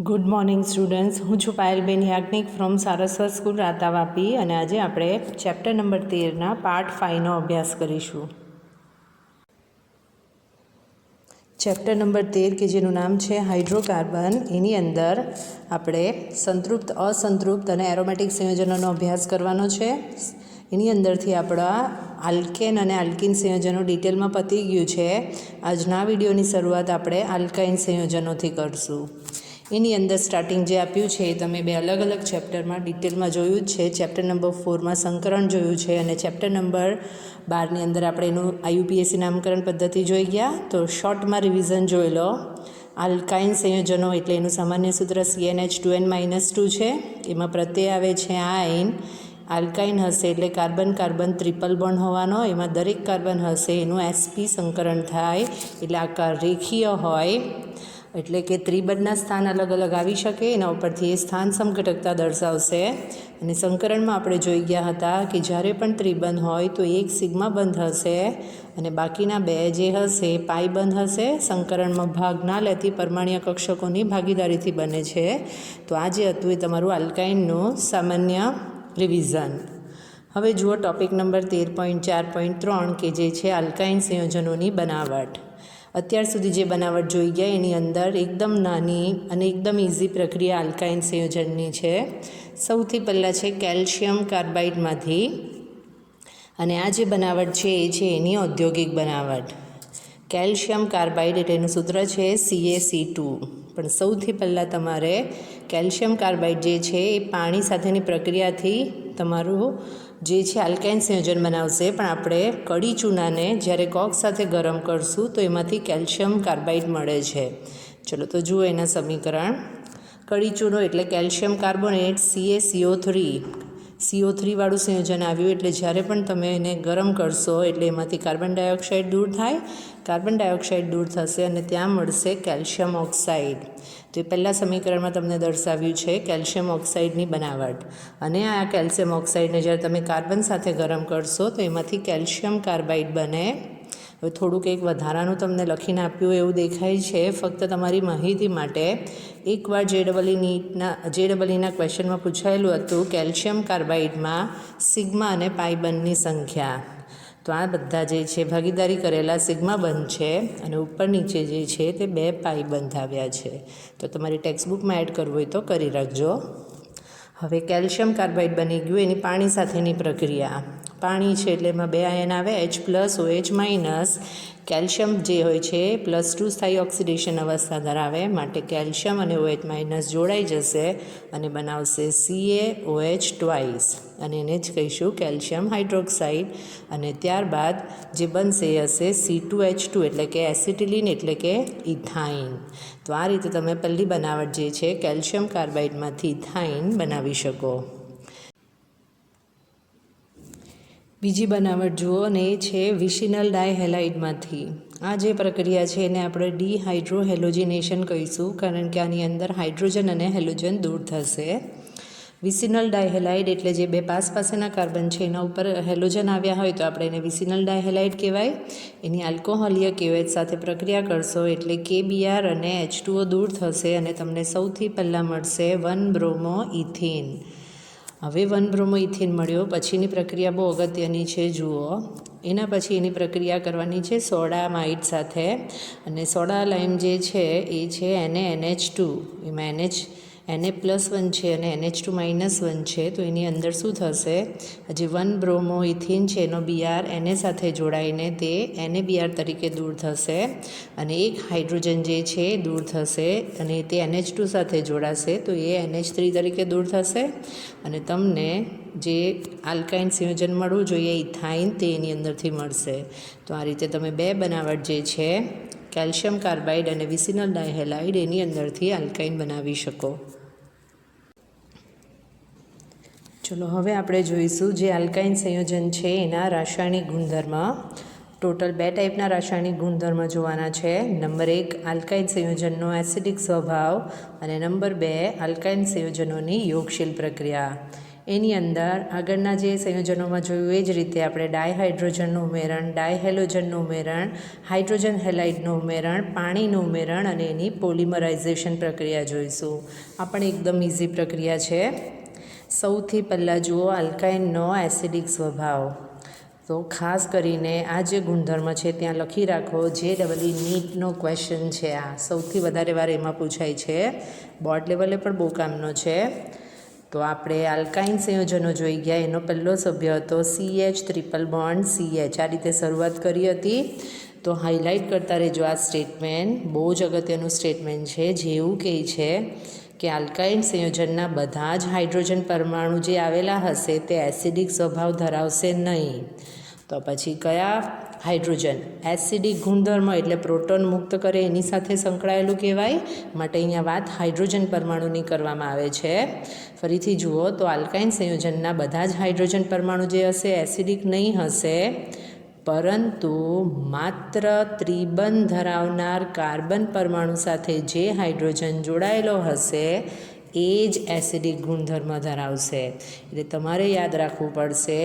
Good morning students, હું છું Payalben Yagnik from Saraswat school રાતા વાપી અને આજે આપણે ચેપ્ટર નંબર 13ના પાર્ટ 5નો અભ્યાસ કરીશું. ચેપ્ટર નંબર 13 કે જેનું નામ છે હાઇડ્રોકાર્બન, એની અંદર આપણે સંતૃપ્ત, અસંતૃપ્ત અને એરોમેટિક સંયોજનોનો અભ્યાસ કરવાનો છે. એની અંદરથી આપણા આલ્કેન અને આલ્કિન સંયોજનો ડિટેલમાં પતી ગયું છે. આજના વિડીયોની શરૂઆત આપણે આલ્કાઇન સંયોજનોથી કરશું. એની અંદર સ્ટાર્ટિંગ જે આપ્યું છે એ તમે બે અલગ અલગ ચેપ્ટરમાં ડિટેલમાં જોયું જ છે. ચેપ્ટર નંબર 4માં સંકરણ જોયું છે અને ચેપ્ટર નંબર 12ની અંદર આપણે એનું IUPAC નામકરણ પદ્ધતિ જોઈ ગયા. તો શોર્ટમાં રિવિઝન જોઈ લો. આલ્કાઇન સંયોજનો એટલે એનું સામાન્ય સૂત્ર CnH2n-2 છે. એમાં પ્રત્યય આવે છે આયન. આલ્કાઇન હશે એટલે કાર્બન કાર્બન ટ્રિપલ બોન્ડ હોવાનો. એમાં દરેક કાર્બન હશે એનું sp સંકરણ થાય એટલે આકાર રેખીય હોય, એટલે કે ત્રિબંધના સ્થાન અલગ અલગ આવી શકે. એના ઉપરથી એ સ્થાન સમઘટકતા દર્શાવશે. અને સંકરણમાં આપણે જોઈ ગયા હતા કે જ્યારે પણ ત્રિબંધ હોય તો એક સિગ્મા બંધ હશે અને બાકીના બે જે હશે પાઈ બંધ હશે. સંકરણમાં ભાગ ના લેતી પરમાણ્વીય કક્ષકોની ભાગીદારીથી બને છે. તો આ જે હતું એ તમારું આલ્કાઇનનું સામાન્ય રિવિઝન. હવે જુઓ ટૉપિક નંબર 13.4.3 કે જે છે આલ્કાઇન સંયોજનોની બનાવટ. અત્યાર સુધી જે બનાવટ જોઈ ગયા એની અંદર એકદમ નાની અને એકદમ ઇઝી પ્રક્રિયા આલ્કાઇન સંયોજનની છે. સૌથી પહેલાં છે કેલ્શિયમ કાર્બાઇડમાંથી, અને આ જે બનાવટ છે એ છે એની ઔદ્યોગિક બનાવટ. કેલ્શિયમ કાર્બાઇડ એટલે એનું સૂત્ર છે CaC2. પણ સૌથી પહેલાં તમારે કેલ્શિયમ કાર્બાઇડ જે છે એ પાણી સાથેની પ્રક્રિયાથી તમારું જે છે આલ્કાઇન સંયોજન બનાવશે. પણ આપણે કડી ચૂનાને જ્યારે કોક સાથે ગરમ કરશું તો એમાંથી કેલ્શિયમ કાર્બાઇડ મળે છે. ચલો તો જુઓ એના સમીકરણ. કડી ચૂનો એટલે કેલ્શિયમ કાર્બોનેટ CO3 વાળું સંયોજન આવ્યું. એટલે જ્યારે પણ તમે એને ગરમ કરશો એટલે એમાંથી કાર્બન ડાયોક્સાઇડ દૂર થાય. કાર્બન ડાયોક્સાઇડ દૂર થશે અને ત્યાં મળશે કેલ્શિયમ ઓક્સાઇડ. તો એ પહેલાં સમીકરણમાં તમને દર્શાવ્યું છે કેલ્શિયમ ઓક્સાઇડની બનાવટ. અને આ કેલ્શિયમ ઓક્સાઇડને જ્યારે તમે કાર્બન સાથે ગરમ કરશો તો એમાંથી કેલ્શિયમ કાર્બાઇડ બને. હવે થોડુંક એક વધારાનું તમને લખીને આપ્યું એવું દેખાય છે. ફક્ત તમારી માહિતી માટે એકવાર JEEના ક્વેશ્ચનમાં પૂછાયેલું હતું કેલ્શિયમ કાર્બાઇડમાં સિગ્મા અને પાઈ બંધની સંખ્યા. તો આ બધા જે છે ભાગીદારી કરેલા સિગ્મા બંધ છે અને ઉપર નીચે જે છે તે 2 પાઈ બંધ આવ્યા છે. તો તમારી ટેક્સ્ટબુકમાં એડ કરવું હોય તો કરી રાખજો. હવે કેલ્શિયમ કાર્બાઇડ બની ગયું. એની પાણી સાથેની પ્રક્રિયા. પાણી છે એટલે એમાં 2 આયન આવે, H+, OH-. કેલ્શિયમ જે હોય છે +2 સ્થાયી ઓક્સિડેશન અવસ્થા ધરાવે, માટે કેલ્શિયમ અને OH- જોડાઈ જશે અને બનાવશે CaOH ટ્વાઇસ, અને એને જ કહીશું કેલ્શિયમ હાઇડ્રોક્સાઇડ. અને ત્યારબાદ જે બનશે એ હશે C2H2 એટલે કે એસિટિલિન એટલે કે ઇથાઇન. તો આ રીતે તમે પહેલી બનાવટ જે છે કેલ્શિયમ કાર્બાઇડમાંથી ઇથાઇન બનાવી શકો. બીજી બનાવટ જુઓ ને એ છે વિસિનલ ડાયહેલાઇડમાંથી. આ જે પ્રક્રિયા છે એને આપણે ડિહાઇડ્રોહેલોજિનેશન કહીશું, કારણ કે આની અંદર હાઇડ્રોજન અને હેલોજન દૂર થશે. વિસિનલ ડાયહેલાઇડ એટલે જે 2 પાસેના કાર્બન છે એના ઉપર હેલોજન આવ્યા હોય તો આપણે એને વિસિનલ ડાયહેલાઇડ કહેવાય. એની આલ્કોહોલીય KOH સાથે પ્રક્રિયા કરશો એટલે KBr અને H2O દૂર થશે અને તમને સૌથી પહેલાં મળશે 1-બ્રોમોઇથિન. હવે 1-બ્રોમોઇથિન મળ્યો. પછીની પ્રક્રિયા બહુ અગત્યની છે, જુઓ. એના પછી એની પ્રક્રિયા કરવાની છે સોડામાઇડ સાથે. અને સોડા લાઇમ જે છે એ છે NaNH2. એમાં Na+1 છે અને NH2-1 છે. તો એની અંદર શું થશે, જે 1-બ્રોમોઇથિન છે એનો Br Na સાથે જોડાઈને તે NaBr તરીકે દૂર થશે અને એક હાઇડ્રોજન જે છે એ દૂર થશે અને તે NH2 સાથે જોડાશે તો એ NH3 તરીકે દૂર થશે અને તમને જે આલ્કાઇન સંયોજન મળવું જોઈએ ઇથાઇન તે એની અંદરથી મળશે. તો આ રીતે તમે 2 બનાવટ જે છે કેલ્શિયમ કાર્બાઇડ અને વિસિનલ ડાયહેલાઇડ એની અંદરથી આલ્કાઇન બનાવી શકો. ચલો હવે આપણે જોઈશું જે આલ્કાઇન સંયોજન છે એના રાસાયણિક ગુણધર્મ. ટોટલ 2 ટાઈપના રાસાયણિક ગુણધર્મ જોવાના છે. નંબર 1 આલ્કાઇન સંયોજનનો એસિડિક સ્વભાવ અને નંબર 2 આલ્કાઇન સંયોજનોની યોગશીલ પ્રક્રિયા. એની અંદર આગળના જે સંયોજનોમાં જોયું એ જ રીતે આપણે ડાયહાઇડ્રોજનનું ઉમેરણ, ડાયહેલોજનનું ઉમેરણ, હાઇડ્રોજન હેલાઇડનું ઉમેરણ, પાણીનું ઉમેરણ અને એની પોલિમરાઇઝેશન પ્રક્રિયા જોઈશું. આ પણ એકદમ ઇઝી પ્રક્રિયા છે. સૌથી પહેલાં જુઓ આલ્કાઇનનો એસિડિક સ્વભાવ. તો ખાસ કરીને આ જે ગુણધર્મ છે ત્યાં લખી રાખો. JEE નીટનો ક્વેશ્ચન છે આ, સૌથી વધારે વાર એમાં પૂછાય છે, બોર્ડ લેવલે પણ બહુ કામનો છે. તો આપણે આલ્કાઇન સંયોજનો જોઈ ગયા. એનો પહેલો સભ્ય હતો CH ટ્રિપલ બોન્ડ CH. આ રીતે શરૂઆત કરી હતી. તો હાઇલાઇટ કરતા રહેજો આ સ્ટેટમેન્ટ, બહુ જ અગત્યનું સ્ટેટમેન્ટ છે, જે એવું કહે છે કે આલ્કાઇન સંયોજનના બધા જ હાઇડ્રોજન પરમાણુ જે આવેલા હશે તે એસિડિક સ્વભાવ ધરાવશે નહીં. તો પછી કયા હાઇડ્રોજન એસિડિક ગુણધર્મ એટલે પ્રોટોન મુક્ત કરે એની સાથે સંકળાયેલું કહેવાય, માટે અહીંયા વાત હાઇડ્રોજન પરમાણુની કરવામાં આવે છે. ફરીથી જુઓ તો આલ્કાઇન સંયોજનના બધા જ હાઇડ્રોજન પરમાણુ જે હશે એસિડિક નહીં હશે, પરંતુ માત્ર ત્રિબંધ ધરાવનાર કાર્બન પરમાણુ સાથે જે હાઇડ્રોજન જોડાયેલો હશે એ જ એસિડિક ગુણધર્મ ધરાવશે. એટલે તમારે યાદ રાખવું પડશે,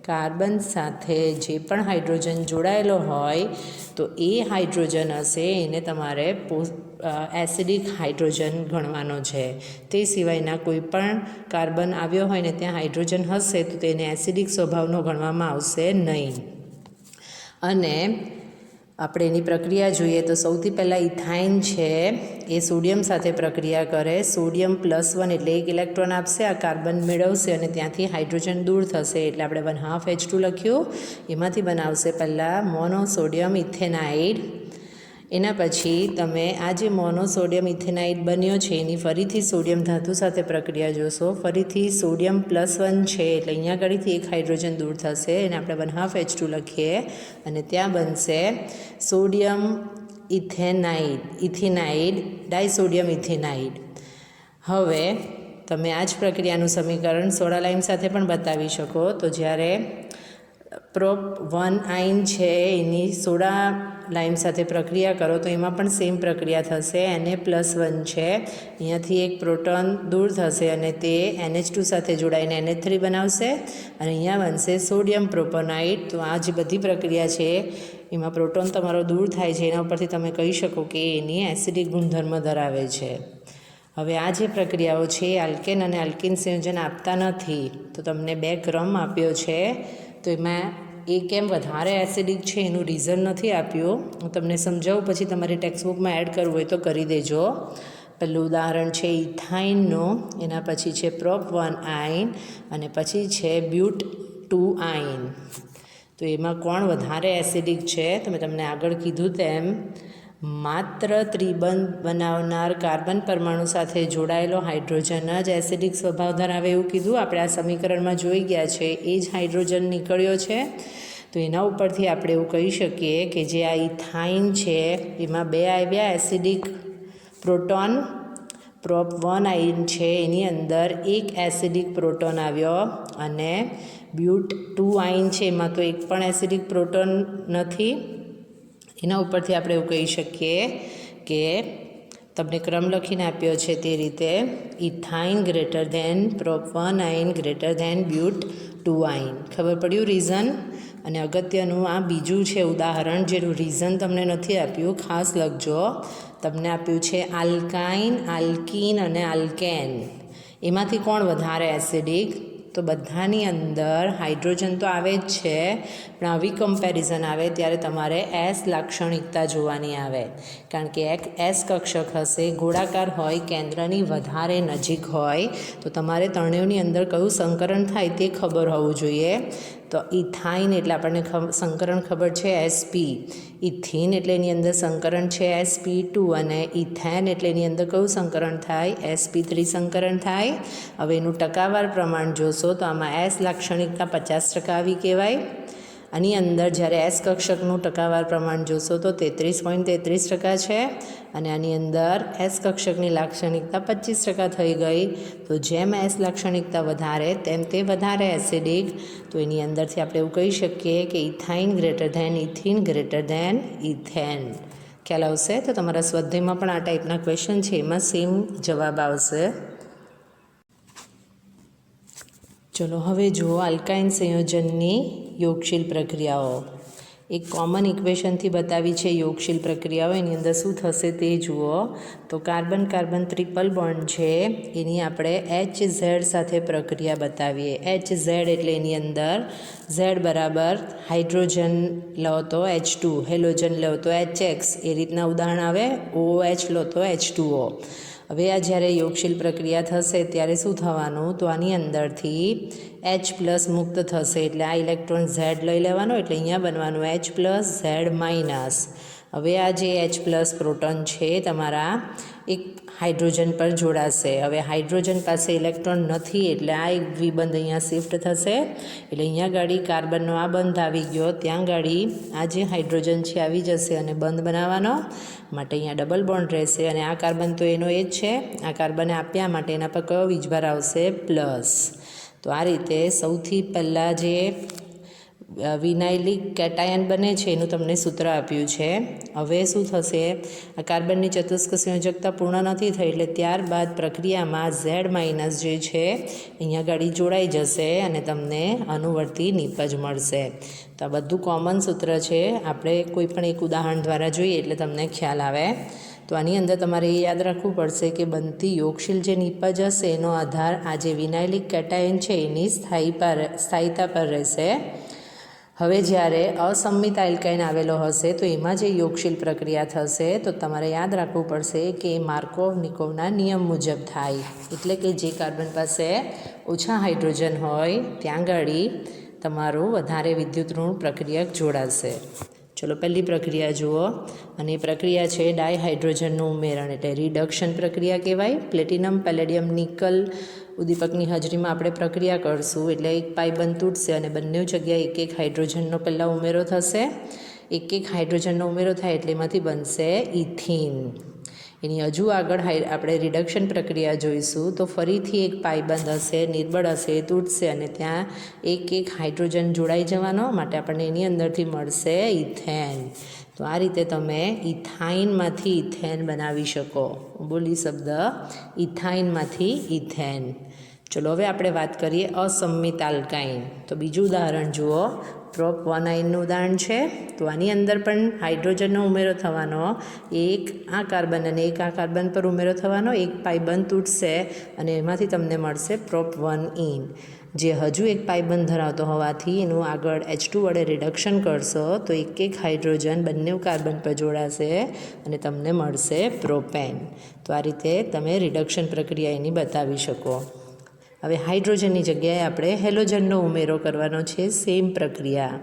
કાર્બન સાથે જે પણ હાઇડ્રોજન જોડાયેલો હોય તો એ હાઇડ્રોજન હશે એને તમારે એસિડિક હાઇડ્રોજન ગણવાનો છે. તે સિવાયના કોઈ પણ કાર્બન આવ્યો હોય ને ત્યાં હાઇડ્રોજન હશે તો તેને એસિડિક સ્વભાવનો ગણવામાં આવશે નહીં. અને આપણે એની પ્રક્રિયા જોઈએ તો સૌથી પહેલાં ઇથાઇન છે એ સોડિયમ સાથે પ્રક્રિયા કરે. સોડિયમ +1 એટલે 1 ઇલેક્ટ્રોન આપશે, આ કાર્બન મેળવશે અને ત્યાંથી હાઇડ્રોજન દૂર થશે એટલે આપણે 1/2 H2 લખ્યું. એમાંથી બનાવશે પહેલાં મોનોસોડિયમ ઇથેનાઇડ. એના પછી તમે આ જે મોનોસોડિયમ ઇથેનાઇડ બન્યો છે એની ફરીથી સોડિયમ ધાતુ સાથે પ્રક્રિયા જોશો. ફરીથી સોડિયમ +1 છે એટલે અહીંયા આગળથી 1 હાઇડ્રોજન દૂર થશે, એને આપણે 1/2 H2 લખીએ અને ત્યાં બનશે સોડિયમ ઇથેનાઇડ ડાયસોડિયમ ઇથેનાઇડ. હવે તમે આ જ પ્રક્રિયાનું સમીકરણ સોડા લાઇમ સાથે પણ બતાવી શકો. તો જ્યારે Prop1 આયન છે એની સોડા લાઇમ સાથે પ્રક્રિયા કરો તો એમાં પણ સેમ પ્રક્રિયા થશે. Na+1 છે, અહીંયાથી એક પ્રોટોન દૂર થશે અને તે NH2 સાથે જોડાઈને NH3 બનાવશે અને અહીંયા બનશે સોડિયમ પ્રોપોનાઇટ. તો આ જે બધી પ્રક્રિયા છે એમાં પ્રોટોન તમારો દૂર થાય છે, એના ઉપરથી તમે કહી શકો કે એની એસિડિક ગુણધર્મ ધરાવે છે. હવે આ જે પ્રક્રિયાઓ છે આલ્કેન અને આલ્કિન સંયોજન આપતા નથી, તો તમને 2 ક્રમ આપ્યો છે. તો એમાં એ કેમ વધારે એસિડિક છે એનું રીઝન નથી આપ્યું, હું તમને સમજાવું, પછી તમારે ટેક્સ્ટબુકમાં એડ કરવું હોય તો કરી દેજો. પહેલું ઉદાહરણ છે ઇથાઇનનું, એના પછી છે Prop1 આયન અને પછી છે But2 આયન. તો એમાં કોણ વધારે એસિડિક છે? તો મેં તમને આગળ કીધું તેમ માત્ર ત્રિબંધ બનાવનાર કાર્બન પરમાણુ સાથે જોડાયેલો હાઇડ્રોજન જ એસિડિક સ્વભાવ ધરાવે એવું કીધું. આપણે આ સમીકરણમાં જોઈ ગયા છે એ જ હાઇડ્રોજન નીકળ્યો છે. તો એના ઉપરથી આપણે એવું કહી શકીએ કે જે આ ઇથાઇન છે એમાં 2 આવ્યા એસિડિક પ્રોટોન. Prop1 આયન છે એની અંદર 1 એસિડિક પ્રોટોન આવ્યો અને But2 આયન છે એમાં તો 1 પણ એસિડિક પ્રોટોન નથી. એના ઉપરથી આપણે એવું કહી શકીએ કે તમને ક્રમ લખીને આપ્યો છે તે રીતે ethyne greater than Prop1 ion greater than But2 ion. ખબર પડ્યું રીઝન? અને અગત્યનું આ બીજું છે ઉદાહરણ જેનું રીઝન તમને નથી આપ્યું, ખાસ લખજો. તમને આપ્યું છે આલ્કાઇન, આલ્કીન અને આલ્કેન. એમાંથી કોણ વધારે એસિડિક? તો બધાની અંદર હાઇડ્રોજન તો આવે જ છે, પણ આવી કમ્પેરિઝન આવે ત્યારે તમારે S લાક્ષણિકતા જોવાની આવે. કારણ કે એક S કક્ષક હશે, ગોળાકાર હોય, કેન્દ્રની વધારે નજીક હોય, તો તમારે ત્રણેયની અંદર કયું સંકરણ થાય તે ખબર હોવું જોઈએ. તો ઇથાઇન એટલે આપણને સંકરણ ખબર છે SP, ઇથિન એટલે એની અંદર સંકરણ છે SP2 અને ઇથેન એટલે એની અંદર કયું સંકરણ થાય? SP3 સંકરણ થાય. હવે એનું ટકાવાર પ્રમાણ જોશો તો આમાં S લાક્ષણિકતા 50% આવી કહેવાય. આની અંદર જ્યારે S કક્ષકનું ટકાવાર પ્રમાણ જોશો તો 33.33% છે અને આની અંદર S કક્ષકની લાક્ષણિકતા 25% થઈ ગઈ. તો જેમ S લાક્ષણિકતા વધારે તેમ તે વધારે એસિડિક. તો એની અંદરથી આપણે એવું કહી શકીએ કે ethyne greater than ethene greater than ethane. ખ્યાલ આવશે? તો તમારા સ્વાધ્યાયમાં પણ આ ટાઈપના ક્વેશ્ચન છે, એમાં સેમ જવાબ આવશે. ચલો હવે જુઓ આલ્કાઇન સંયોજનની યોગશીલ પ્રક્રિયાઓ. એક કોમન ઇક્વેશનથી બતાવી છે યોગશીલ પ્રક્રિયાઓ. એની અંદર શું થશે તે જુઓ. તો કાર્બન કાર્બન ટ્રિપલ બોન્ડ છે એની આપણે HZ સાથે પ્રક્રિયા બતાવીએ. HZ એટલે એની અંદર Z બરાબર હાઇડ્રોજન લો તો H2, હેલોજન લો તો HX, એ રીતના ઉદાહરણ આવે. OH લો તો H2O. હવે આ જ્યારે યોગશીલ પ્રક્રિયા થશે ત્યારે શું થવાનું, તો આની અંદરથી H+ મુક્ત થશે એટલે આ ઇલેક્ટ્રોન Z લઈ લેવાનો એટલે અહીંયા બનવાનું H+ Z-. હવે આ જે H+ પ્રોટોન છે તમારા એક હાઇડ્રોજન પર જોડાશે. હવે હાઇડ્રોજન પાસે ઇલેક્ટ્રોન નથી એટલે આ એક દ્વિબંધ અહીંયા શિફ્ટ થશે એટલે અહીંયા ગાડી કાર્બનનો આ બંધ આવી ગયો, ત્યાં ગાડી આ જે હાઇડ્રોજન છે આવી જશે અને બંધ બનાવવાનો માટે અહીંયા ડબલ બોન્ડ રહેશે. અને આ કાર્બન તો એનો એ જ છે, આ કાર્બને આપ્યા માટે એના પર કયો વીજભાર આવશે, પ્લસ. તો આ રીતે સૌથી પહેલાં જે વિનાઇલિક કેટાયન બને છે એનું તમને સૂત્ર આપ્યું છે. હવે શું થશે, આ કાર્બનની ચતુષ્ક સંયોજકતા પૂર્ણ નથી થઈ એટલે ત્યારબાદ પ્રક્રિયામાં Z- જે છે અહીંયા ગાડી જોડાઈ જશે અને તમને અનુવર્તી નિપજ મળશે. તો આ બધું કોમન સૂત્ર છે, આપણે કોઈ પણ એક ઉદાહરણ દ્વારા જોઈએ એટલે તમને ખ્યાલ આવે. તો આની અંદર તમારે એ યાદ રાખવું પડશે કે બનતી યોગશીલ જે નિપજ હશે એનો આધાર આ જે વિનાઇલિક કેટાયન છે એની સ્થાયીતા પર રહેશે. હવે જ્યારે અસંમિત આલ્કાઇન આવેલો હશે તો એમાં જે યોગશીલ પ્રક્રિયા થશે તો તમારે યાદ રાખવું પડશે કે માર્કોવ-નિકોવના નિયમ મુજબ થાય. એટલે કે જે કાર્બન પાસે ઓછા હાઇડ્રોજન હોય ત્યાં ગાડી તમારું વધારે વિદ્યુત ઋણ પ્રક્રિયક જોડાશે. ચલો પહેલી પ્રક્રિયા જુઓ અને એ પ્રક્રિયા છે ડાયહાઇડ્રોજનનું ઉમેરણ એટલે રિડક્શન પ્રક્રિયા કહેવાય. પ્લેટિનમ, પેલેડિયમ, નિકલ ઉદ્દીપકની હાજરીમાં આપણે પ્રક્રિયા કરશું એટલે એક પાઇબંધ તૂટશે અને બંને જગ્યાએ એક એક હાઇડ્રોજનનો પહેલાં ઉમેરો થશે. એક એક હાઇડ્રોજનનો ઉમેરો થાય એટલે એમાંથી બનશે ઇથિન. એની હજુ આગળ આપણે રિડક્શન પ્રક્રિયા જોઈશું તો ફરીથી એક પાઇબંધ હશે, નિર્બળ હશે, તૂટશે અને ત્યાં એક એક હાઇડ્રોજન જોડાઈ જવાનો માટે આપણને એની અંદરથી મળશે ઇથેન. તો આ રીતે તમે ઇથાઇનમાંથી ઇથેન બનાવી શકો. બોલી શબ્દ ઇથાઇનમાંથી ઇથેન. ચલો હવે આપણે વાત કરીએ અસંમિત આલ્કાઇન. તો બીજું ઉદાહરણ જુઓ. પ્રોપ-1 ઉદાહરણ છે. તો આની અંદર પણ હાઇડ્રોજનનો ઉમેરો થવાનો, એક આ કાર્બન અને એક આ કાર્બન પર ઉમેરો થવાનો, એક પાઇબંધ તૂટશે અને એમાંથી તમને મળશે પ્રોપ-1 જે હજુ એક પાઇબંધ ધરાવતો હોવાથી એનું આગળ H2 વડે રિડક્શન કરશો તો એક એક હાઇડ્રોજન બંને કાર્બન પર જોડાશે અને તમને મળશે પ્રોપેન. તો આ રીતે તમે રિડક્શન પ્રક્રિયા એની બતાવી શકો. હવે હાઇડ્રોજનની જગ્યાએ આપણે હેલોજનનો ઉમેરો કરવાનો છે. સેમ પ્રક્રિયા.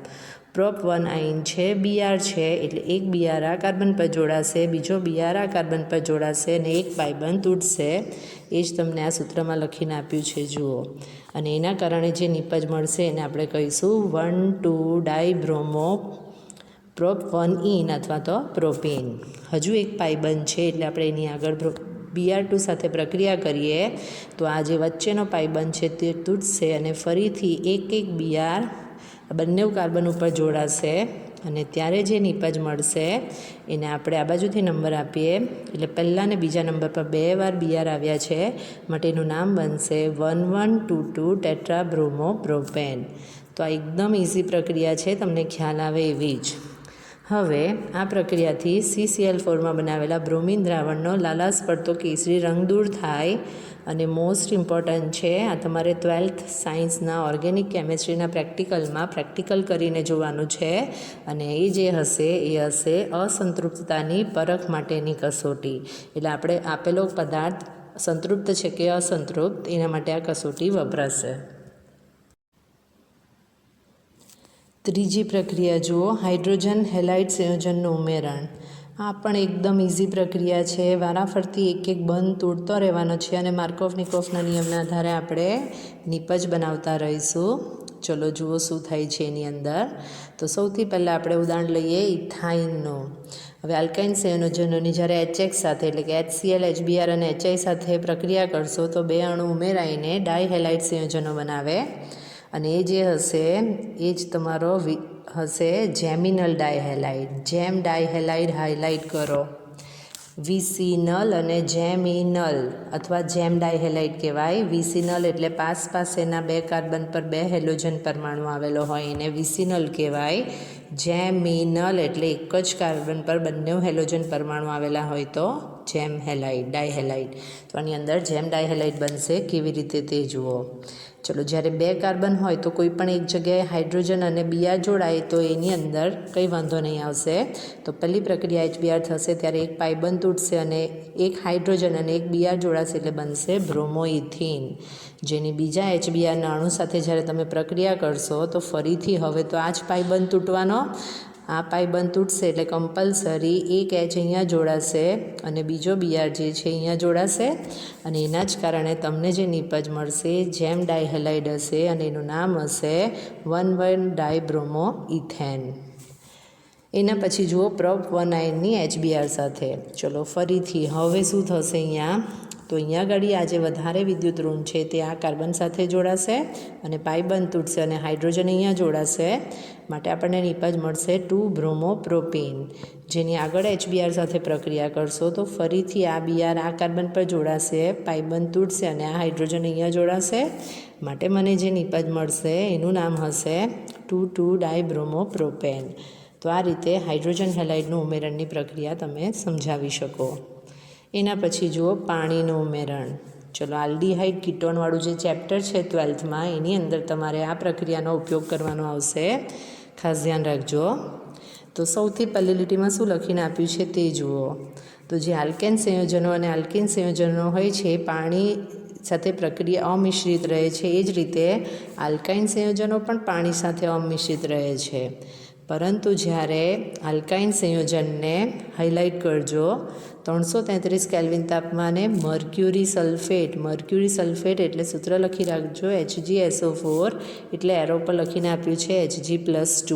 પ્રોપ-1 છે, Br છે એટલે એક Br આ કાર્બન પર જોડાશે, બીજો Br આ કાર્બન પર જોડાશે અને એક પાઇબંધ તૂટશે. એ જ તમને આ સૂત્રમાં લખીને આપ્યું છે જુઓ. અને એના કારણે જે નિપજ મળશે એને આપણે કહીશું 1,2-ડાયબ્રોમો પ્રોપ-1 અથવા તો પ્રોપેન. હજુ એક પાઇબંધ છે એટલે આપણે એની આગળ Br2 સાથે પ્રક્રિયા કરીએ તો આ જે વચ્ચેનો પાઇબંધ છે તે તૂટશે અને ફરીથી એક એક Br બંને કાર્બન ઉપર જોડાશે અને ત્યારે જે નિપજ મળશે એને આપણે આ બાજુથી નંબર આપીએ એટલે પહેલાં ને બીજા નંબર પર 2 વાર Br આવ્યા છે માટે એનું નામ બનશે 1122 ટેટ્રાબ્રોમો-પ્રોપેન. તો આ એકદમ ઇઝી પ્રક્રિયા છે, તમને ખ્યાલ આવે એવી જ. હવે આ પ્રક્રિયાથી CCl4માં બનાવેલા બ્રોમિન દ્રાવણનો લાલાશ પડતો કેસરી રંગ દૂર થાય. અને મોસ્ટ ઇમ્પોર્ટન્ટ છે આ તમારે 12th સાયન્સના ઓર્ગેનિક કેમેસ્ટ્રીના પ્રેક્ટિકલ કરીને જોવાનું છે અને એ જે હશે એ હશે અસંતૃપ્તતાની પરખ માટેની કસોટી. એટલે આપણે આપેલો પદાર્થ સંતૃપ્ત છે કે અસંતૃપ્ત એના માટે આ કસોટી વપરાશે. ત્રીજી પ્રક્રિયા જુઓ. હાઇડ્રોજન હેલાઇડ સંયોજનનું ઉમેરણ. આ પણ એકદમ ઇઝી પ્રક્રિયા છે. વારાફરતી એક એક બંધ તૂટતો રહેવાનો છે અને માર્કોવ-નિકોવના નિયમના આધારે આપણે નિપજ બનાવતા રહીશું. ચલો જુઓ શું થાય છે એની અંદર. તો સૌથી પહેલાં આપણે ઉદાહરણ લઈએ ઇથાઇનનું. હવે આલ્કાઇન સંયોજનોની જ્યારે HX સાથે એટલે કે HCl, HBr અને HI સાથે પ્રક્રિયા કરશો તો બે અણુ ઉમેરાઈને ડાયહેલાઇડ સંયોજનો બનાવે અને એ જે હશે એ જ તમારો હશે જેમિનલ ડાયહેલાઇડ. જેમ ડાયહેલાઇડ હાઇલાઇટ કરો. વિસિનલ અને જેમિનલ અથવા જેમ ડાયહેલાઇડ કહેવાય. વિસિનલ એટલે પાસેના 2 કાર્બન પર 2 હેલોજન પરમાણુ આવેલો હોય એને વિસિનલ કહેવાય. જેમિનલ એટલે એક જ કાર્બન પર બંને હેલોજન પરમાણુ આવેલા હોય તો જેમ ડાયહેલાઇડ. તો આની અંદર જેમ ડાયહેલાઇડ બનશે. કેવી રીતે તે જુઓ. ચલો, જ્યારે 2 કાર્બન હોય તો કોઈ પણ એક જગ્યાએ હાઇડ્રોજન અને બીઆર જોડાય તો એની અંદર કંઈ વાંધો નહીં આવશે. તો પહેલી પ્રક્રિયા HBr થશે ત્યારે એક પાઇબંધ તૂટશે અને એક હાઇડ્રોજન અને એક બીઆર જોડાશે એટલે બનશે બ્રોમોઇથિન. જેની બીજા HBrના અણુ સાથે જ્યારે તમે પ્રક્રિયા કરશો તો ફરીથી હવે તો આ જ પાઇબંધ તૂટવાનો. આ પાઇબંધ તૂટશે એટલે કમ્પલસરી એક H અહીંયા જોડાશે અને બીજો બીઆર જે છે અહીંયા જોડાશે અને એના જ કારણે તમને જે નિપજ મળશે જેમ ડાયહેલાઇડ હશે અને એનું નામ હશે 1,1-ડાયબ્રોમોઇથેન. એના પછી જુઓ પ્રોપ 1,9ની HBr સાથે. ચલો ફરીથી હવે શું થશે અહીંયા? તો અહીંયા આગળ આ જે વધારે વિદ્યુત ઋણ છે તે આ કાર્બન સાથે જોડાશે અને પાઇબંધ તૂટશે અને હાઇડ્રોજન અહીંયા જોડાશે. માટે આપણને નિપજ મળશે 2-બ્રોમોપ્રોપેન. જેની આગળ HBr સાથે પ્રક્રિયા કરશો તો ફરીથી આ બીઆર આ કાર્બન પર જોડાશે, પાઇબંધ તૂટશે અને આ હાઇડ્રોજન અહીંયા જોડાશે. માટે મને જે નિપજ મળશે એનું નામ હશે 2,2-ડાયબ્રોમોપ્રોપેન. તો આ રીતે હાઇડ્રોજન હેલાઇડનું ઉમેરણની પ્રક્રિયા તમે સમજાવી શકો. એના પછી જુઓ પાણીનું ઉમેરણ. ચલો, આલ્ડીહાઇડ કીટોનવાળું જે ચેપ્ટર છે 12થમાં એની અંદર તમારે આ પ્રક્રિયાનો ઉપયોગ કરવાનો આવશે. ખાસ ધ્યાન રાખજો. તો સૌથી પહેલી લીટીમાં શું લખીને આપ્યું છે તે જુઓ. તો જે આલ્કેન સંયોજનો અને આલ્કીન સંયોજનો હોય છે પાણી સાથે પ્રક્રિયા અમિશ્રિત રહે છે. એ જ રીતે આલ્કાઇન સંયોજનો પણ પાણી સાથે અમિશ્રિત રહે છે. પરંતુ જ્યારે આલ્કાઇન સંયોજનને હાઇલાઇટ કરજો 333 કેલ્વિન તાપમાને મર્ક્યુરી સલ્ફેટ એટલે સૂત્ર લખી રાખજો HgSO4 એટલે એરો પર લખીને આપ્યું છે Hg+2.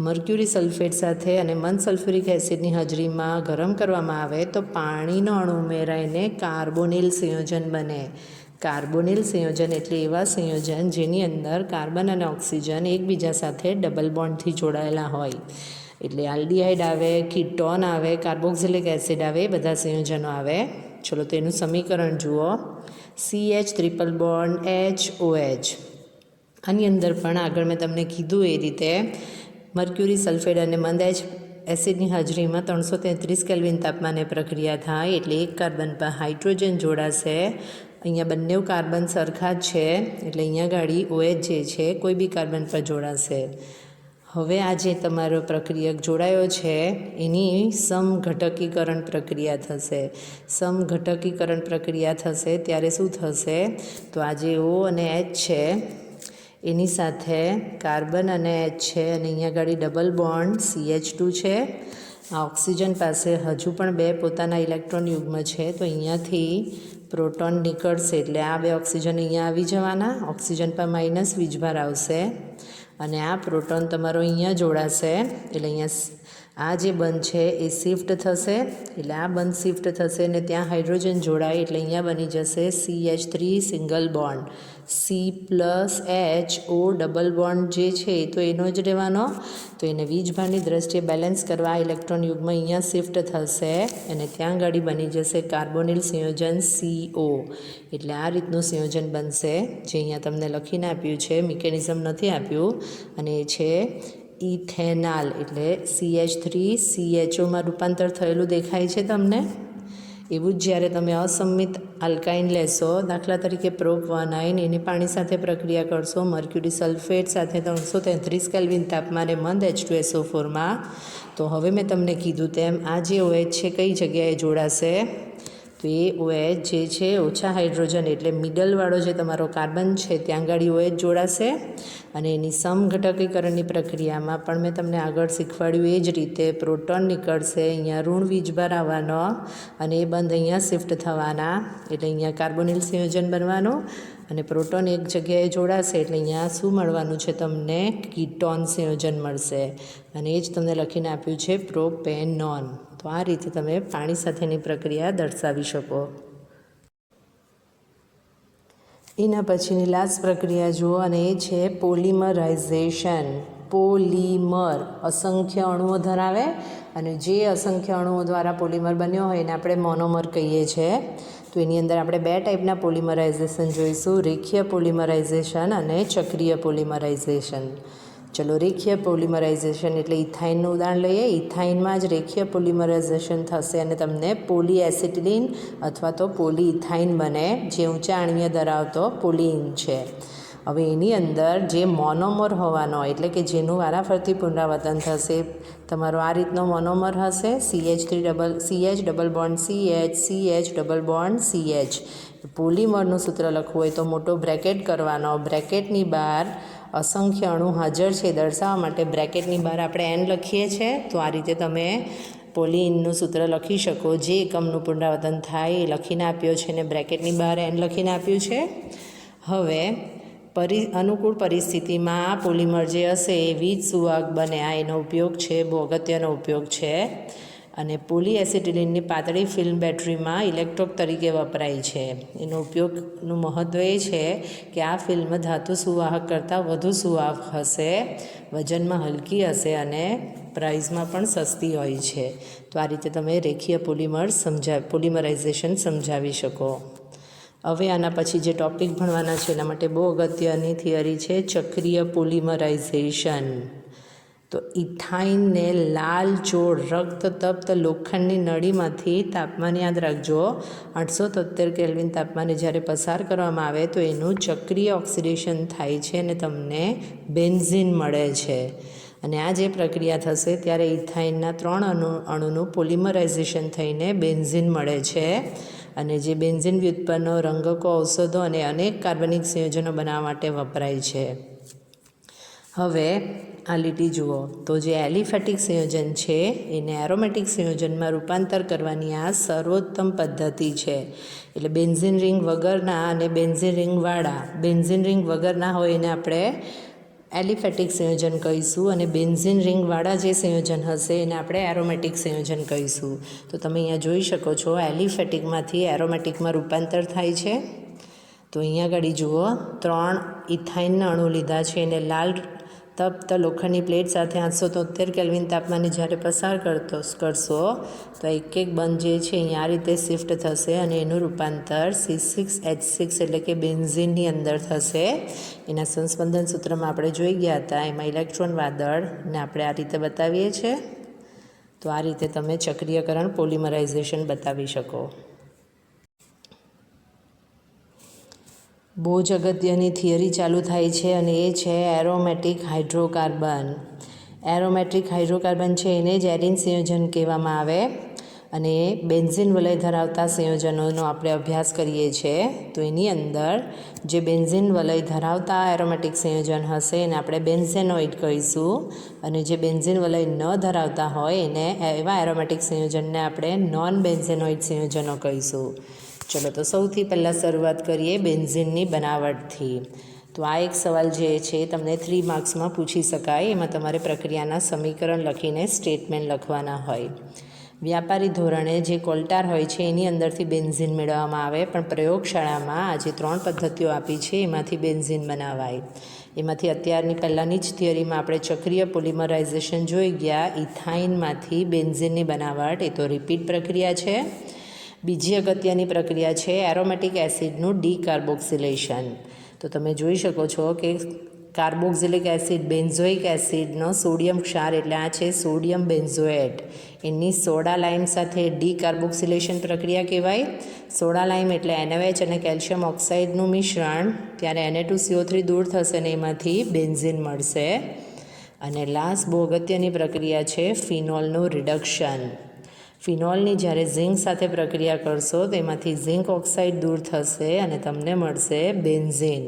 મર્ક્યુરી સલ્ફેટ સાથે અને મન સલ્ફ્યુરિક એસિડની હાજરીમાં ગરમ કરવામાં આવે તો પાણીનો અણુ ઉમેરાઈને કાર્બોનિલ સંયોજન બને. કાર્બોનિલ સંયોજન એટલે એવા સંયોજન જેની અંદર કાર્બન અને ઓક્સિજન એકબીજા સાથે ડબલ બોન્ડથી જોડાયેલા હોય. એટલે આલ્ડીહાઇડ આવે, કીટોન આવે, કાર્બોક્સિલિક એસિડ આવે, એ બધા સંયોજનો આવે. ચલો, તેનું સમીકરણ જુઓ. CH triple bond HOH. આની અંદર પણ આગળ મેં તમને કીધું એ રીતે મર્ક્યુરી સલ્ફેટ અને મંદ એસિડની હાજરીમાં 333 કેલ્વિન તાપમાને પ્રક્રિયા થાય એટલે એક કાર્બન પર હાઇડ્રોજન જોડાશે. અહીંયા બંને કાર્બન સરખા જ છે એટલે અહીંયા ગાડી OH જે છે કોઈ બી કાર્બન પર જોડાશે. હવે આ જે તમારો પ્રક્રિયક જોડાયો છે એની સમઘટકીકરણ પ્રક્રિયા થશે. સમઘટકીકરણ પ્રક્રિયા થશે ત્યારે શું થશે? તો આ જે O અને H છે એની સાથે કાર્બન અને H છે અને અહીંયા ગાડી ડબલ બોન્ડ CH2 છે. આ ઓક્સિજન પાસે હજુ પણ 2 પોતાના ઇલેક્ટ્રોન યુગ્મ છે તો અહીંયાથી પ્રોટોન નીકળશે એટલે આ 2 ઓક્સિજન અહીંયા આવી જવાના. ઓક્સિજન પર માઇનસ વીજભાર આવશે અને આ પ્રોટોન તમારો અહીંયા જોડાશે એટલે અહીંયા આ જે બંધ છે એ શિફ્ટ થશે એટલે આ બંધ શિફ્ટ થશે ને ત્યાં હાઇડ્રોજન જોડાય એટલે અહીંયા બની જશે CH3 single bond. C+H O double bond જે છે એ તો એનો જ રહેવાનો. તો એને વીજભારની દ્રષ્ટિએ બેલેન્સ કરવા ઇલેક્ટ્રોન યુગ્મ અહીંયા શિફ્ટ થશે અને ત્યાં ગાડી બની જશે કાર્બોનિલ સંયોજન CO. એટલે આ રીતનું સંયોજન બનશે જે અહીંયા તમને લખીને આપ્યું છે, મિકેનિઝમ નથી આપ્યું અને એ છે ઇથેનાલ. એટલે CH3CHOમાં રૂપાંતર થયેલું દેખાય છે તમને. એવું જ જ્યારે તમે અસંમિત આલ્કાઇન લેશો, દાખલા તરીકે પ્રોપ 1,9 એની પાણી સાથે પ્રક્રિયા કરશો મર્ક્યુરી સલ્ફેટ સાથે 333 કેલ્વિન તાપમાને મંદ H2SO4માં તો હવે મેં તમને કીધું તેમ આ જે OH છે કઈ જગ્યાએ જોડાશે? તો એ OH જે છે ઓછા હાઇડ્રોજન એટલે મિડલવાળો જે તમારો કાર્બન છે ત્યાં ગાડી OH જોડાશે અને એની સમઘટકીકરણની પ્રક્રિયામાં પણ મેં તમને આગળ શીખવાડ્યું એ જ રીતે પ્રોટોન નીકળશે, અહીંયા ઋણ વીજભાર આવવાનો અને એ બંધ અહીંયા શિફ્ટ થવાના એટલે અહીંયા કાર્બોનિલ સંયોજન બનવાનું અને પ્રોટોન એક જગ્યાએ જોડાશે એટલે અહીંયા શું મળવાનું છે તમને? કીટોન સંયોજન મળશે અને એ જ તમને લખીને આપ્યું છે પ્રોપેનોન. તો આ રીતે તમે પાણી સાથેની પ્રક્રિયા દર્શાવી શકો. એના પછીની લાસ્ટ પ્રક્રિયા જુઓ અને એ છે પોલિમરાઇઝેશન. પોલિમર અસંખ્ય અણુઓ ધરાવે અને જે અસંખ્ય અણુઓ દ્વારા પોલિમર બન્યો હોય એને આપણે મોનોમર કહીએ છીએ. તો એની અંદર આપણે બે ટાઈપના પોલિમરાઇઝેશન જોઈશું, રેખીય પોલિમરાઇઝેશન અને ચક્રીય પોલિમરાઇઝેશન. ચલો, રેખીય પોલિમરાઇઝેશન એટલે ઇથાઇનનું ઉદાહરણ લઈએ. ઇથાઇનમાં જ રેખીય પોલિમરાઇઝેશન થશે અને તમને પોલીએસિટિલિન અથવા તો પોલીઇથાઇન બને, જે ઊંચા અણીય ધરાવતો પોલીઇન છે. હવે એની અંદર જે મોનોમર હોવાનો એટલે કે જેનું વારાફરતી પુનરાવર્તન થશે, તમારો આ રીતનો મોનોમર હશે, CH double bond CH double bond CH. પોલિમરનું સૂત્ર લખવું હોય તો મોટો બ્રેકેટ કરવાનો, બ્રેકેટની બહાર અસંખ્ય અણુ હાજર છે દર્શાવવા માટે બ્રેકેટની બહાર આપણે N લખીએ છીએ. તો આ રીતે તમે પોલીઇનનું સૂત્ર લખી શકો. જે એકમનું પુનરાવર્તન થાય એ લખીને આપ્યો છે અને બ્રેકેટની બહાર N લખીને આપ્યું છે. હવે અનુકૂળ પરિસ્થિતિમાં આ પોલિમર જે હશે એ વીજ સુવાહક બને, આ એનો ઉપયોગ છે, બહુ અગત્યનો ઉપયોગ છે. અને પોલીએસિટિલિનની પાતળી ફિલ્મ બેટરીમાં ઇલેક્ટ્રોડ તરીકે વપરાય છે. એનો ઉપયોગનું મહત્ત્વ એ છે કે આ ફિલ્મ ધાતુ સુવાહક કરતાં વધુ સુવાહક હશે, વજનમાં હલકી હશે અને પ્રાઇઝમાં પણ સસ્તી હોય છે. તો આ રીતે તમે રેખીય પોલિમરાઇઝેશન સમજાવી શકો. હવે આના પછી જે ટૉપિક ભણવાના છે એના માટે બહુ અગત્યની થિયરી છે ચક્રીય પોલિમરાઇઝેશન. તો ઇથાઇનને લાલ ચોળ રક્તતપ્ત લોખંડની નળીમાંથી તાપમાન યાદ રાખજો 873 કેલ્વિન તાપમાને જ્યારે પસાર કરવામાં આવે તો એનું ચક્રીય ઓક્સિડેશન થાય છે અને તમને બેન્ઝીન મળે છે. અને આ જે પ્રક્રિયા થશે ત્યારે ઇથાઇનના 3 અણુનું પોલિમરાઇઝેશન થઈને બેન્ઝીન મળે છે. અને જે બેન્ઝીન વ્યુત્પન્નો રંગકો, ઔષધો અને અનેક કાર્બનિક સંયોજનો બનાવવા માટે વપરાય છે. હવે આ લીટી જુઓ તો જે એલિફેટિક સંયોજન છે એને એરોમેટિક સંયોજનમાં રૂપાંતર કરવાની આ સર્વોત્તમ પદ્ધતિ છે. એટલે બેન્ઝીન રિંગ વગરના અને બેન્ઝીન રિંગવાળા, બેન્ઝીન રિંગ વગરના હોય એને આપણે એલિફેટિક સંયોજન કહીશું અને બેન્ઝીન રિંગવાળા જે સંયોજન હશે એને આપણે એરોમેટિક સંયોજન કહીશું. તો તમે અહીંયા જોઈ શકો છો એલિફેટિકમાંથી એરોમેટિકમાં રૂપાંતર થાય છે. તો અહીંયા આગળ જુઓ 3 ઇથાઇનના અણુ લીધા છે એને લાલ તપ્ત લોખંડની પ્લેટ સાથે 873 કેલ્વિન તાપમાને જ્યારે પસાર કરશો તો એક એક બંધ જે છે અહીંયા આ રીતે શિફ્ટ થશે અને એનું રૂપાંતર C6H6 એટલે કે બેન્ઝીનની અંદર થશે. એના સંસ્પંદન સૂત્રમાં આપણે જોઈ ગયા હતા, એમાં ઇલેક્ટ્રોન વાદળને આપણે આ રીતે બતાવીએ છીએ. તો આ રીતે તમે ચક્રીયકરણ પોલિમરાઇઝેશન બતાવી શકો. બહુ જ અગત્યની થિયરી ચાલુ થાય છે અને એ છે એરોમેટિક હાઇડ્રોકાર્બન. એરોમેટિક હાઇડ્રોકાર્બન છે એને જ એરિન સંયોજન કહેવામાં આવે અને બેન્ઝીન વલય ધરાવતા સંયોજનોનો આપણે અભ્યાસ કરીએ છીએ. તો એની અંદર જે બેન્ઝીન વલય ધરાવતા એરોમેટિક સંયોજન હશે એને આપણે બેન્ઝેનોઇડ કહીશું અને જે બેન્ઝીન વલય ન ધરાવતા હોય એને એવા એરોમેટિક સંયોજનને આપણે નોન બેન્ઝેનોઇડ સંયોજનો કહીશું. ચલો, તો સૌથી પહેલાં શરૂઆત કરીએ બેન્ઝીનની બનાવટથી. તો આ એક સવાલ જે છે તમને 3 માર્ક્સમાં પૂછી શકાય. એમાં તમારે પ્રક્રિયાના સમીકરણ લખીને સ્ટેટમેન્ટ લખવાના હોય. વ્યાપારી ધોરણે જે કોલ્ટાર હોય છે એની અંદરથી બેન્ઝીન મેળવવામાં આવે, પણ પ્રયોગશાળામાં આ જે 3 પદ્ધતિઓ આપી છે એમાંથી બેન્ઝીન બનાવાય. એમાંથી અત્યારની પહેલાંની જ થિયરીમાં આપણે ચક્રીય પોલિમરાઇઝેશન જોઈ ગયા. ઇથાઇનમાંથી બેન્ઝીનની બનાવટ એ તો રિપીટ પ્રક્રિયા છે. બીજી અગત્યની પ્રક્રિયા છે એરોમેટિક એસિડનું ડીકાર્બોક્સિલેશન. તો તમે જોઈ શકો છો કે કાર્બોક્સિલિક એસિડ, બેન્ઝોઇક એસિડનો સોડિયમ ક્ષાર એટલે આ છે સોડિયમ બેન્ઝોએટ, એની સોડા લાઇમ સાથે ડીકાર્બોક્સિલેશન પ્રક્રિયા કહેવાય. સોડા લાઇમ એટલે NaOH અને કેલ્શિયમ ઓક્સાઇડનું મિશ્રણ, ત્યારે Na2CO3 દૂર થશે અને એમાંથી બેન્ઝીન મળશે. અને લાસ્ટ બહુ અગત્યની પ્રક્રિયા છે ફિનોલનું રિડક્શન. ફિનોલની જ્યારે ઝિંક સાથે પ્રક્રિયા કરશો તો એમાંથી ઝિંક ઓક્સાઇડ દૂર થશે અને તમને મળશે બેન્ઝીન.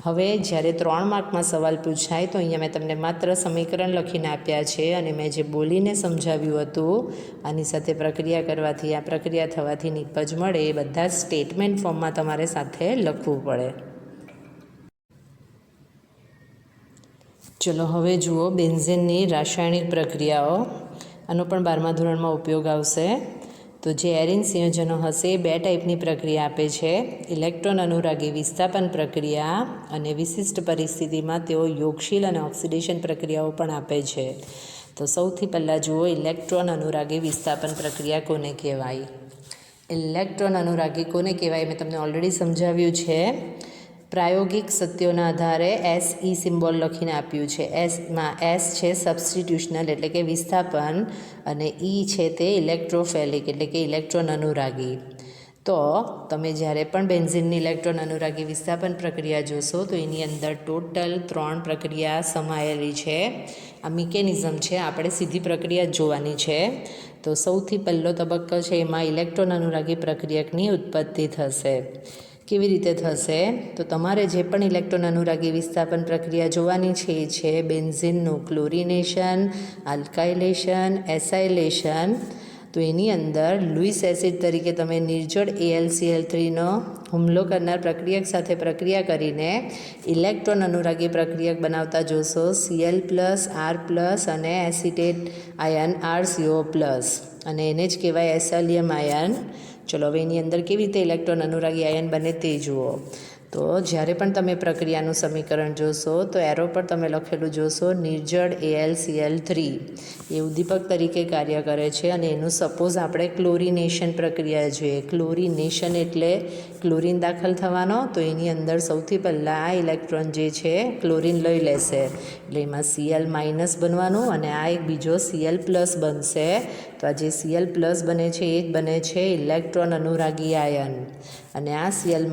હવે જ્યારે 3 માર્કમાં સવાલ પૂછાય તો અહીંયા મેં તમને માત્ર સમીકરણ લખીને આપ્યા છે અને મેં જે બોલીને સમજાવ્યું હતું આની સાથે પ્રક્રિયા કરવાથી, આ પ્રક્રિયા થવાથી નિપજ મળે એ બધા સ્ટેટમેન્ટ ફોર્મમાં તમારે સાથે લખવું પડે. ચલો, હવે જુઓ બેન્ઝીનની રાસાયણિક પ્રક્રિયાઓ. આનો પણ 12મા ધોરણમાં ઉપયોગ આવશે. તો જે એરિન સંયોજનો હશે એ 2 ટાઈપની પ્રક્રિયા આપે છે. ઇલેક્ટ્રોન અનુરાગી વિસ્થાપન પ્રક્રિયા અને વિશિષ્ટ પરિસ્થિતિમાં તેઓ યોગશીલ અને ઓક્સિડેશન પ્રક્રિયાઓ પણ આપે છે. તો સૌથી પહેલાં જુઓ ઇલેક્ટ્રોન અનુરાગી વિસ્થાપન પ્રક્રિયા કોને કહેવાય. ઇલેક્ટ્રોન અનુરાગી કોને કહેવાય મેં તમને ઓલરેડી સમજાવ્યું છે. પ્રાયોગિક સત્યોના આધારે SE સિમ્બોલ લખીને આપ્યું છે. એસ છે સબસ્ટિટ્યુશનલ એટલે કે વિસ્થાપન, અને છે તે ઇલેક્ટ્રોફેલિક એટલે કે ઇલેક્ટ્રોન અનુરાગી. તો તમે જ્યારે પણ બેન્ઝિનની ઇલેક્ટ્રોન અનુરાગી વિસ્થાપન પ્રક્રિયા જોશો તો એની અંદર ટોટલ 3 પ્રક્રિયા સમાયેલી છે. આ મિકેનિઝમ છે, આપણે સીધી પ્રક્રિયા જ જોવાની છે. તો સૌથી પહેલો તબક્કો છે એમાં ઇલેક્ટ્રોન અનુરાગી પ્રક્રિયકની ઉત્પત્તિ થશે. કેવી રીતે થશે? તો તમારે જે પણ ઇલેક્ટ્રોન અનુરાગી વિસ્થાપન પ્રક્રિયા જોવાની છે એ છે બેન્ઝિનનું ક્લોરિનેશન, આલ્કાઇલેશન, એસાઇલેશન. તો એની અંદર લુઈસ એસિડ તરીકે તમે નિર્જળ AlCl3નો હુમલો કરનાર પ્રક્રિયક સાથે પ્રક્રિયા કરીને ઇલેક્ટ્રોન અનુરાગી પ્રક્રિયક બનાવતા જોશો Cl+, R+, અને એસિટેટ આયન RCO+, અને એને જ કહેવાય એસાલિયમ આયન. ચલો હવે એની અંદર કેવી રીતે ઇલેક્ટ્રોન અનુરાગી આયન બને તે જુઓ. તો જ્યારે પણ તમે પ્રક્રિયાનું સમીકરણ જોશો તો એરો પર તમે લખેલું જોશો નિર્જળ AlCl3. એ ઉદ્દીપક તરીકે કાર્ય કરે છે અને એનું સપોઝ આપણે ક્લોરિનેશન પ્રક્રિયા જોઈએ. ક્લોરિનેશન એટલે ક્લોરિન દાખલ થવાનો. તો એની અંદર સૌથી પહેલાં આ ઇલેક્ટ્રોન જે છે ક્લોરિન લઈ લેશે એટલે એમાં Cl- બનવાનું અને આ એક બીજો Cl+ બનશે. તો આ જે Cl+ બને છે એ જ બને છે ઇલેક્ટ્રોન અનુરાગી આયન. અને આ Cl-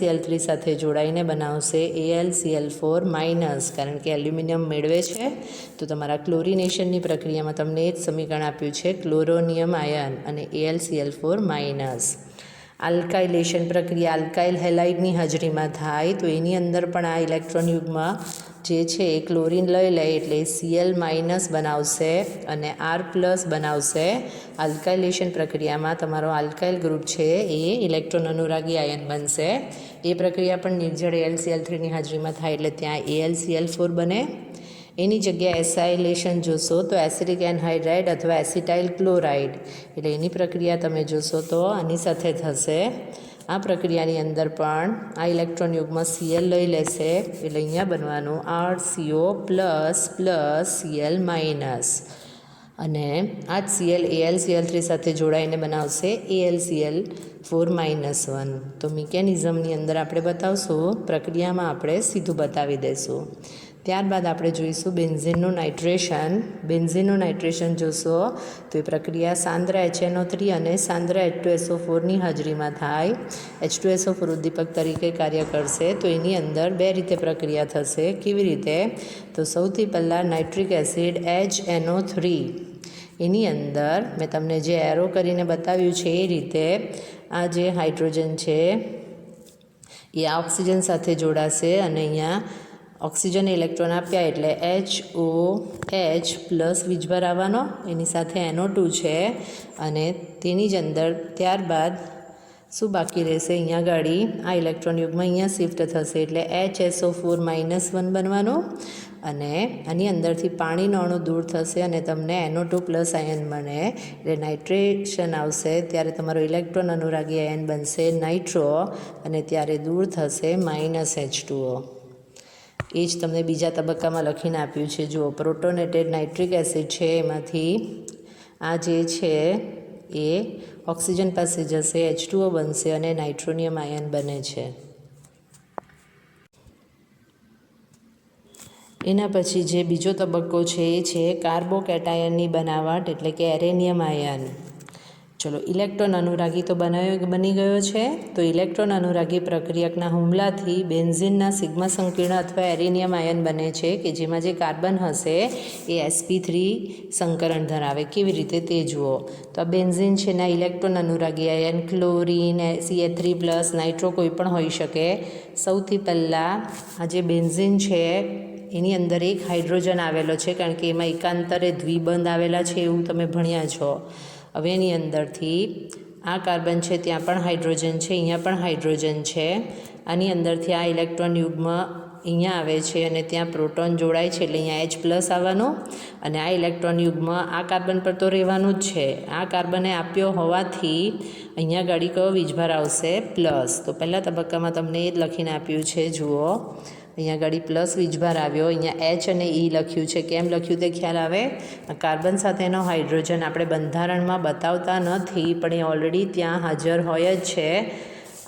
AlCl3 સાથે જોડાઈને બનાવશે AlCl4-, કારણ કે એલ્યુમિનિયમ મેળવે છે. તો તમારા ક્લોરિનેશનની પ્રક્રિયામાં તમને એ જ સમીકરણ આપ્યું છે ક્લોરોનિયમ આયન અને AlCl4-. આલ્કાઇલેશન પ્રક્રિયા આલ્કાઇલ હેલાઇડની હાજરીમાં થાય. તો એની અંદર પણ આ ઇલેક્ટ્રોન યુગ્મ જે છે એ ક્લોરિન લઈ લે એટલે Cl- બનાવશે અને R+ બનાવશે. આલ્કાઇલેશન પ્રક્રિયામાં તમારો આલ્કાઇલ ગ્રુપ છે એ ઇલેક્ટ્રોન અનુરાગી આયન બનશે. એ પ્રક્રિયા પણ નિર્જળ AlCl3ની હાજરીમાં થાય એટલે ત્યાં AlCl4 બને. એની જગ્યાએ એસાઇલેશન જોશો તો એસિડિક એનહાઇડ્રાઇડ અથવા એસિટાઇલ ક્લોરાઇડ એટલે એની પ્રક્રિયા તમે જોશો તો આની સાથે થશે. આ પ્રક્રિયાની અંદર પણ આ ઇલેક્ટ્રોન યુગ્મ Cl લઈ લેશે એટલે અહીંયા બનવાનું RCO++ Cl-, અને આ જ Cl AlCl3 સાથે જોડાઈને બનાવશે AlCl4-1. તો મિકેનિઝમની અંદર આપણે બતાવશું, પ્રક્રિયામાં આપણે સીધું બતાવી દઈશું. ત્યારબાદ આપણે જોઈશું બેન્ઝિનનું નાઇટ્રેશન. બેન્ઝિનનું નાઇટ્રેશન જોશો તો એ પ્રક્રિયા સાંદ્ર HNO3 અને સાંદ્ર H2SO4ની હાજરીમાં થાય. H2SO4 ઉદ્દીપક તરીકે કાર્ય કરશે. તો એની અંદર 2 રીતે પ્રક્રિયા થશે. કેવી રીતે? તો સૌથી પહેલાં નાઇટ્રિક એસિડ HNO3 એની અંદર મેં તમને જે એરો કરીને બતાવ્યું છે એ રીતે આ જે હાઇડ્રોજન છે એ આ ઓક્સિજન સાથે જોડાશે અને અહીંયા ઓક્સિજન ઇલેક્ટ્રોન આપ્યા એટલે HOH+ વીજભાર આવવાનો. એની સાથે NO2 છે અને તેની જ અંદર ત્યારબાદ શું બાકી રહેશે? અહીંયા ગાડી આ ઇલેક્ટ્રોન યુગમાં અહીંયા શિફ્ટ થશે એટલે HSO4-1 બનવાનું અને આની અંદરથી પાણીનો અણુ દૂર થશે અને તમને NO2+ આયન બને એટલે નાઇટ્રેશન આવશે. ત્યારે તમારો ઇલેક્ટ્રોન અનુરાગી આયન બનશે નાઇટ્રો અને ત્યારે દૂર થશે -H2O. એ જ તમને બીજા તબક્કામાં લખીને આપ્યું છે. જુઓ, પ્રોટોનેટેડ નાઇટ્રિક એસિડ છે એમાંથી આ જે છે એ ઓક્સિજન પાસે જશે, H2O બનશે અને નાઇટ્રોનિયમ આયન બને છે. એના પછી જે બીજો તબક્કો છે એ છે કાર્બોકેટાયનની બનાવટ એટલે કે એરેનિયમ આયન. ચલો, ઇલેક્ટ્રોન અનુરાગી તો બની ગયો છે. તો ઇલેક્ટ્રોન અનુરાગી પ્રક્રિયકના હુમલાથી બેન્ઝિનના સિગ્મા સંકીર્ણ અથવા એરેનિયમ આયન બને છે કે જેમાં જે કાર્બન હશે એ sp3 સંકરણ ધરાવે. કેવી રીતે તે જુઓ. તો આ બેન્ઝિન છે એના ઇલેક્ટ્રોન અનુરાગી આયન ક્લોરિન, Ca3+, નાઇટ્રો કોઈ પણ હોઈ શકે. સૌથી પહેલાં આ જે બેન્ઝિન છે એની અંદર એક હાઇડ્રોજન આવેલો છે કારણ કે એમાં એકાંતરે દ્વિબંધ આવેલા છે એવું તમે ભણ્યા છો. હવે એની અંદરથી આ કાર્બન છે ત્યાં પણ હાઇડ્રોજન છે, અહીંયા પણ હાઇડ્રોજન છે. આની અંદરથી આ ઇલેક્ટ્રોન યુગ્મ અહીંયા આવે છે અને ત્યાં પ્રોટોન જોડાય છે એટલે અહીંયા H+ આવવાનું અને આ ઇલેક્ટ્રોન યુગ્મ આ કાર્બન પર તો રહેવાનું જ છે. આ કાર્બને આપ્યો હોવાથી અહીંયા ગાડી કયો વીજભાર આવશે? પ્લસ. તો પહેલા તબક્કામાં તમને એ જ લખીને આપ્યું છે. જુઓ, અહીંયા ગાડી પ્લસ વીજભાર આવ્યો, અહીંયા એચ અને ઈ લખ્યું છે. કેમ લખ્યું તે ખ્યાલ આવે? કાર્બન સાથેનો હાઇડ્રોજન આપણે બંધારણમાં બતાવતા નથી, પણ એ ઓલરેડી ત્યાં હાજર હોય જ છે.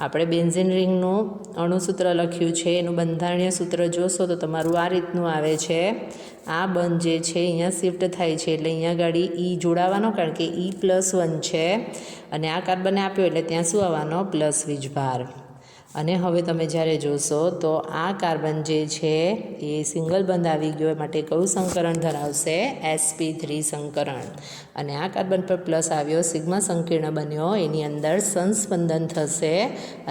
આપણે બેન્ઝિન રિંગનું અણુસૂત્ર લખ્યું છે, એનું બંધારણીય સૂત્ર જોશો તો તમારું આ રીતનું આવે છે. આ બંધ જે છે અહીંયા શિફ્ટ થાય છે, એટલે અહીંયા ગાડી ઈ જોડાવાનો, કારણ કે E+1 છે, અને આ કાર્બને આપ્યો એટલે ત્યાં શું આવવાનો? પ્લસ વીજભાર. અને હવે તમે જ્યારે જોશો તો આ કાર્બન જે છે એ સિંગલ બંધ આવી ગયો, માટે કયું સંકરણ ધરાવશે? sp3 સંકરણ. અને આ કાર્બન પર પ્લસ આવ્યો, સિગ્મા સંકીર્ણ બન્યો, એની અંદર સંસ્પંદન થશે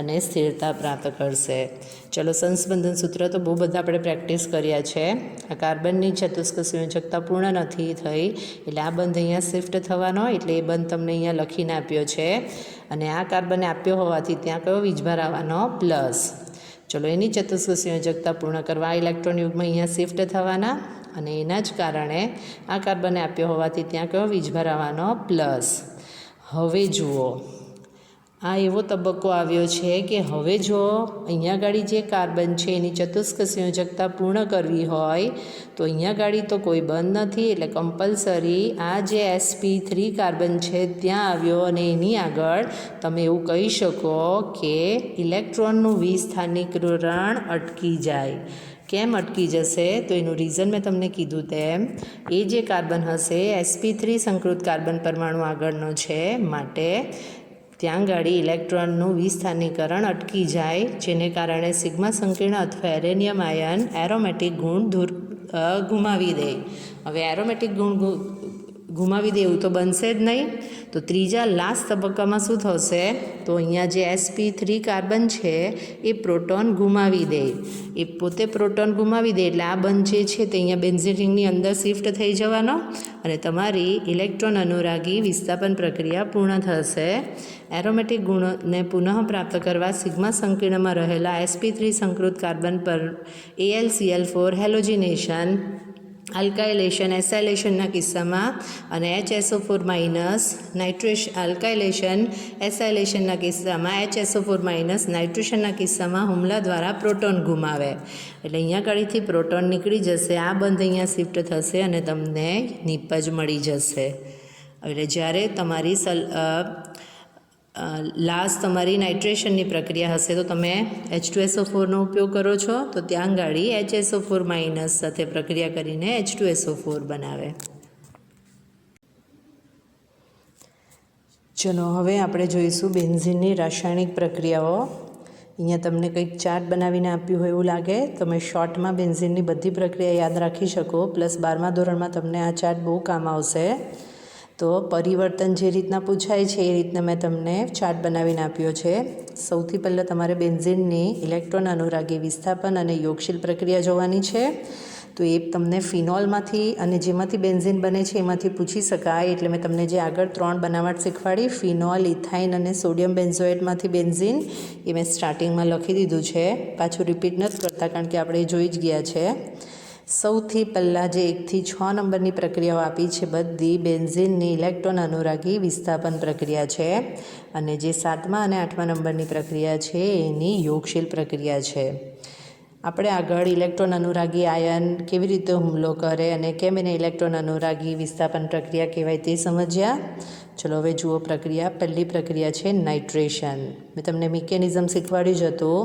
અને સ્થિરતા પ્રાપ્ત કરશે. ચલો, સંસ્પંદન સૂત્ર તો બહુ બધા આપણે પ્રેક્ટિસ કર્યા છે. આ કાર્બનની ચતુષ્ક સંયોજકતા પૂર્ણ નથી થઈ, એટલે આ બંધ અહીંયા શિફ્ટ થવાનો, એટલે એ બંધ તમને અહીંયા લખીને આપ્યો છે. અને આ કાર્બને આપ્યો હોવાથી ત્યાં કયો વીજભાર આવવાનો? પ્લસ. ચલો, એની ચતુષ્ક સંયોજકતા પૂર્ણ કરવા આ ઇલેક્ટ્રોન યુગમાં અહીંયા શિફ્ટ થવાના, અને એના જ કારણે આ કાર્બને આપ્યો હોવાથી ત્યાં કયો વીજભાર આવવાનો? પ્લસ. હવે જુઓ, આ એવો તબક્કો આવ્યો છે કે હવે જો અહીંયા ગાડી જે કાર્બન છે એની ચતુષ્ક સંયોજકતા પૂર્ણ કરવી હોય તો અહીંયા ગાડી તો કોઈ બંધ નથી, એટલે કમ્પલસરી આ જે sp3 કાર્બન છે ત્યાં આવ્યો, અને એની આગળ તમે એવું કહી શકો કે ઇલેક્ટ્રોનનું વિસ્થાનીકરણ અટકી જાય. કેમ અટકી જશે? તો એનું રીઝન મેં તમને કીધું તેમ, એ જે કાર્બન હશે sp3 સંકૃત કાર્બન પરમાણુ આગળનો છે, માટે ત્યાં ગાડી ઇલેક્ટ્રોનનું વિસ્થાનીકરણ અટકી જાય, જેને કારણે સિગ્મા સંકીર્ણ અથવા એરેનિયમ આયન એરોમેટિક ગુણ ગુમાવી દે. હવે એરોમેટિક ગુણ ગુમાવી દે એવું તો બનશે જ નહીં, તો ત્રીજા લાસ્ટ તબક્કામાં શું થશે? તો અહીંયા જે sp3 કાર્બન છે એ પ્રોટોન ગુમાવી દે. એ પોતે પ્રોટોન ગુમાવી દે એટલે આ બંધ જે છે તે અહીંયા બેન્ઝિન રિંગની અંદર શિફ્ટ થઈ જવાનો, અને તમારી ઇલેક્ટ્રોન અનુરાગી વિસ્થાપન પ્રક્રિયા પૂર્ણ થશે. એરોમેટિક ગુણને પુનઃ પ્રાપ્ત કરવા સિગ્મા સંકીર્ણમાં રહેલા sp3 સંકૃત કાર્બન પર AlCl4 હેલોજિનેશન, આલ્કાઇલેશન, એસાઇલેશનના કિસ્સામાં, અને HSO4- આલ્કાઇલેશન, એસાઇલેશનના કિસ્સામાં HSO4- નાઇટ્રેશનના કિસ્સામાં હુમલા દ્વારા પ્રોટોન ગુમાવે. એટલે અહીંયા ગાડીથી પ્રોટોન નીકળી જશે, આ બંધ અહીંયા શિફ્ટ થશે અને તમને નિપજ મળી જશે. એટલે જ્યારે તમારી લાસ્ટ તમારી નાઇટ્રેશનની પ્રક્રિયા હશે તો તમે H2SO4નો ઉપયોગ કરો છો, તો ત્યાં ગાડી HSO4- સાથે પ્રક્રિયા કરીને H2SO4 બનાવે. ચલો, હવે આપણે જોઈશું બેન્ઝિનની રાસાયણિક પ્રક્રિયાઓ. અહીંયા તમને કંઈક ચાર્ટ બનાવીને આપ્યું હોય એવું લાગે. તમે શોર્ટમાં બેન્ઝિનની બધી પ્રક્રિયા યાદ રાખી શકો, પ્લસ 12મા ધોરણમાં તમને આ ચાર્ટ બહુ કામ આવશે. તો પરિવર્તન જે રીતના પૂછાય છે એ રીતના મેં તમને ચાર્ટ બનાવીને આપ્યો છે. સૌથી પહેલાં તમારે બેન્ઝિનની ઇલેક્ટ્રોન અનુરાગી વિસ્થાપન અને યોગશીલ પ્રક્રિયા જોવાની છે. તો એ તમને ફિનોલમાંથી અને જેમાંથી બેન્ઝિન બને છે એમાંથી પૂછી શકાય. એટલે મેં તમને જે આગળ 3 બનાવટ શીખવાડી, ફિનોલ, ઇથાઇન અને સોડિયમ બેન્ઝોએટમાંથી બેન્ઝિન, એ મેં સ્ટાર્ટિંગમાં લખી દીધું છે. પાછું રિપીટ નથી કરતા, કારણ કે આપણે એ જોઈ જ ગયા છે. સૌથી પહેલાં જે 1 થી 6 નંબરની પ્રક્રિયાઓ આપી છે બધી બેન્ઝિનની ઇલેક્ટ્રોન અનુરાગી વિસ્થાપન પ્રક્રિયા છે, અને જે 7મા અને 8મા નંબરની પ્રક્રિયા છે એની યોગશીલ પ્રક્રિયા છે. આપણે આગળ ઇલેક્ટ્રોન અનુરાગી આયન કેવી રીતે હુમલો કરે અને કેમ એને ઇલેક્ટ્રોન અનુરાગી વિસ્થાપન પ્રક્રિયા કહેવાય તે સમજ્યા. ચલો, હવે જુઓ પ્રક્રિયા. પહેલી પ્રક્રિયા છે નાઇટ્રેશન. મેં તમને મિકેનિઝમ શીખવાડ્યું જ હતું.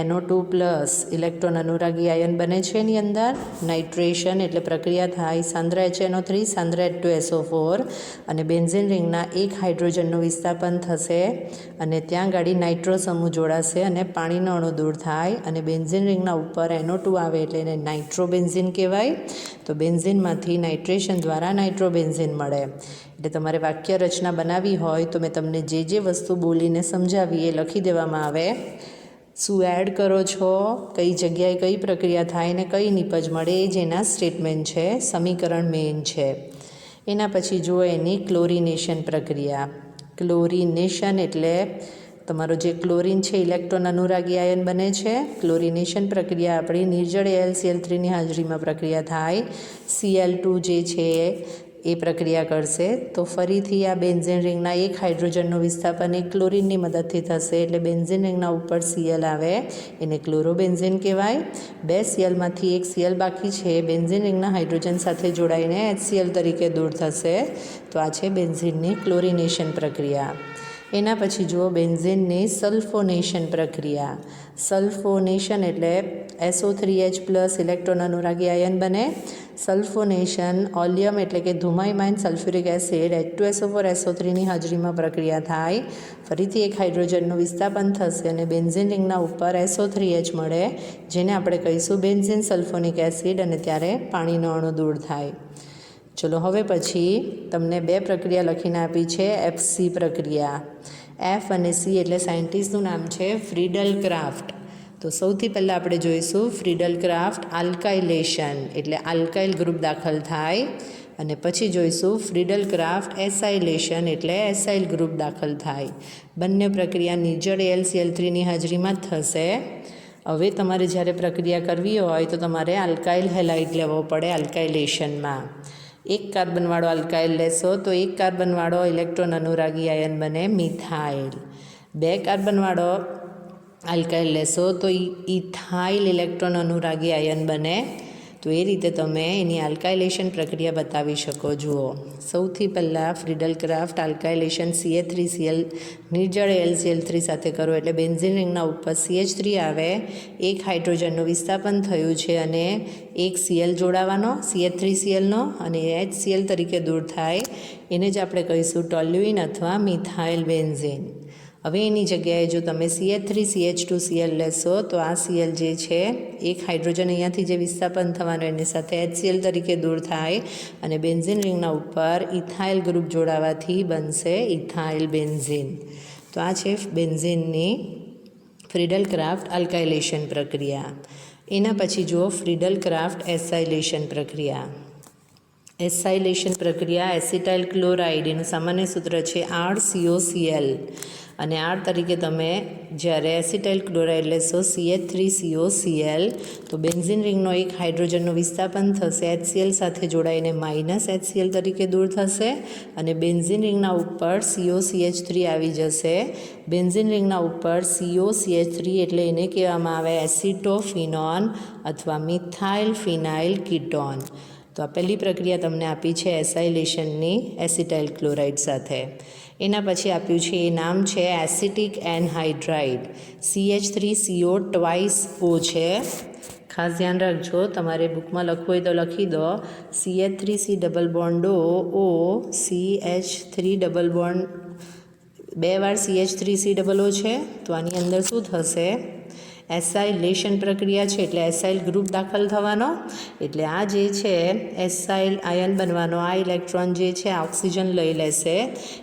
NO2+ ઇલેક્ટ્રોન અનુરાગી આયન બને છે એની અંદર. નાઇટ્રેશન એટલે પ્રક્રિયા થાય, સાંદ્ર HNO3, સાંદ્ર H2SO4 અને બેન્ઝિન રિંગના એક હાઇડ્રોજનનું વિસ્થાપન થશે, અને ત્યાં ગાડી નાઇટ્રો સમૂહ જોડાશે અને પાણીનો અણુ દૂર થાય, અને બેન્ઝિન રિંગના ઉપર NO2 આવે એટલે એને નાઇટ્રોબેન્ઝિન કહેવાય. તો બેન્ઝિનમાંથી નાઇટ્રેશન દ્વારા નાઇટ્રોબેન્ઝિન મળે. એટલે તમારે વાક્ય રચના બનાવવી હોય તો મેં તમને જે વસ્તુ બોલીને સમજાવી એ લખી દેવામાં આવે. શું એડ કરો છો, કઈ જગ્યાએ કઈ પ્રક્રિયા થાય ને કઈ નિપજ મળે, એ જેના સ્ટેટમેન્ટ છે, સમીકરણ મેઇન છે. એના પછી જુઓ એની ક્લોરિનેશન પ્રક્રિયા. ક્લોરિનેશન એટલે તમારો જે ક્લોરિન છે ઇલેક્ટ્રોન અનુરાગી આયન બને છે. ક્લોરિનેશન પ્રક્રિયા આપણી નિર્જળ AlCl3ની હાજરીમાં પ્રક્રિયા થાય. Cl2 જે છે એ પ્રક્રિયા કરશે તો ફરીથી આ બેન્ઝીન રિંગના એક હાઇડ્રોજનનું વિસ્થાપન એક ક્લોરિનની મદદથી થશે, એટલે બેન્ઝીન રિંગના ઉપર Cl આવે એને ક્લોરોબેન્ઝીન કહેવાય. 2 Clમાંથી એક Cl બાકી છે, બેન્ઝીન રિંગના હાઇડ્રોજન સાથે જોડાઈને HCl તરીકે દૂર થશે. તો આ છે બેન્ઝીનની ક્લોરિનેશન પ્રક્રિયા. એના પછી જુઓ બેન્ઝીનની સલ્ફોનેશન પ્રક્રિયા. સલ્ફોનેશન એટલે SO3H+ ઇલેક્ટ્રોન અનુરાગી આયન બને. સલ્ફોનેશન ઓલિયમ એટલે કે ધુમાયમાન સલ્ફ્યુરિક એસિડ H2SO4SO3ની હાજરીમાં પ્રક્રિયા થાય. ફરીથી એક હાઇડ્રોજનનું વિસ્થાપન થશે અને બેન્ઝીન રિંગના ઉપર SO3H મળે, જેને આપણે કહીશું બેન્ઝીન સલ્ફોનિક એસિડ, અને ત્યારે પાણીનો અણુ દૂર થાય. ચલો હવે પછી તમને 2 પ્રક્રિયા લખીને આપી છે. FC પ્રક્રિયા. F અને C એટલે સાયન્ટિસ્ટનું નામ છે ફ્રીડલ ક્રાફ્ટ. તો સૌથી પહેલાં આપણે જોઈશું ફ્રીડલ ક્રાફ્ટ આલ્કાઇલેશન એટલે આલ્કાઇલ ગ્રુપ દાખલ થાય, અને પછી જોઈશું ફ્રીડલ ક્રાફ્ટ એસાઇલેશન એટલે એસાઇલ ગ્રુપ દાખલ થાય. બંને પ્રક્રિયા નિર્જળ AlCl3ની હાજરીમાં જ થશે. હવે તમારે જ્યારે પ્રક્રિયા કરવી હોય તો તમારે આલ્કાઇલ હેલાઇડ લેવો પડે આલ્કાઇલેશનમાં. 1 કાર્બનવાળો આલ્કાઇલ લેશો તો 1 કાર્બનવાળો ઇલેક્ટ્રોન અનુરાગી આયન બને મિથાઇલ. 2 કાર્બનવાળો આલ્કાઇલ લેશો તો ઇથાઇલ ઇલેક્ટ્રોન અનુરાગી આયન બને. તો એ રીતે તમે એની આલ્કાઇલેશન પ્રક્રિયા બતાવી શકો. જુઓ, સૌથી પહેલાં ફ્રીડલ ક્રાફ્ટ આલ્કાઇલેશન CH3Cl નિર્જળ AlCl3 સાથે કરો એટલે બેન્ઝીન રિંગના ઉપર CH3 આવે, એક હાઇડ્રોજનનું વિસ્થાપન થયું છે અને એક Cl જોડાવાનો CH3Clનો, અને HCl તરીકે દૂર થાય. એને જ આપણે કહીશું ટોલ્યુઇન અથવા મિથાઇલ બેન્ઝીન. હવે એની જગ્યાએ જો તમે CH3CH2Cl લેશો તો આ Cl જે છે એક હાઇડ્રોજન અહીંયાથી જે વિસ્થાપન થવાનું એની સાથે HCl તરીકે દૂર થાય, અને બેન્ઝીન રિંગના ઉપર ઇથાઇલ ગ્રુપ જોડાવાથી બનશે ઇથાઇલ બેન્ઝીન. તો આ છે બેન્ઝીનની ફ્રીડલ ક્રાફ્ટ આલ્કાઇલેશન પ્રક્રિયા. એના પછી જુઓ ફ્રીડલ ક્રાફ્ટ એસાઇલેશન પ્રક્રિયા. એસાઇલેશન પ્રક્રિયા એસિટાઇલ ક્લોરાઇડ એનું સામાન્ય સૂત્ર છે RCOCl, અને R તરીકે તમે જ્યારે એસિટાઇલ ક્લોરાઇડ લેશો CH3COCl તો બેન્ઝીન રિંગનો એક હાઇડ્રોજનનું વિસ્થાપન થશે, HCl સાથે જોડાઈને -HCl તરીકે દૂર થશે, અને બેન્ઝીન રિંગના ઉપર COCH3 આવી જશે. બેન્ઝીન રિંગના ઉપર COCH3 એટલે એને કહેવામાં આવે એસિટોફિનોન અથવા મિથાઇલ ફિનાઇલ કીટોન. તો આ પહેલી પ્રક્રિયા તમને આપી છે એસાઇલેશનની એસિટાઇલ ક્લોરાઇડ સાથે. એના પછી આપ્યું છે એ નામ છે એસિટિક એનહાઇડ્રાઇડ. CH3CO2O છે. ખાસ ધ્યાન રાખજો, તમારે બુકમાં લખવું હોય તો લખી દો CH3C double bond O CH3 double bond 2 વાર CH3C ડબલ O છે. તો આની અંદર શું થશે? એસાઇલેશન પ્રક્રિયા છે એટલે એસાઇલ ગ્રુપ દાખલ થવાનો, એટલે આ જે છે એસાઇલ આયન બનવાનો. આ ઇલેક્ટ્રોન જે છે ઓક્સિજન લઈ લેશે,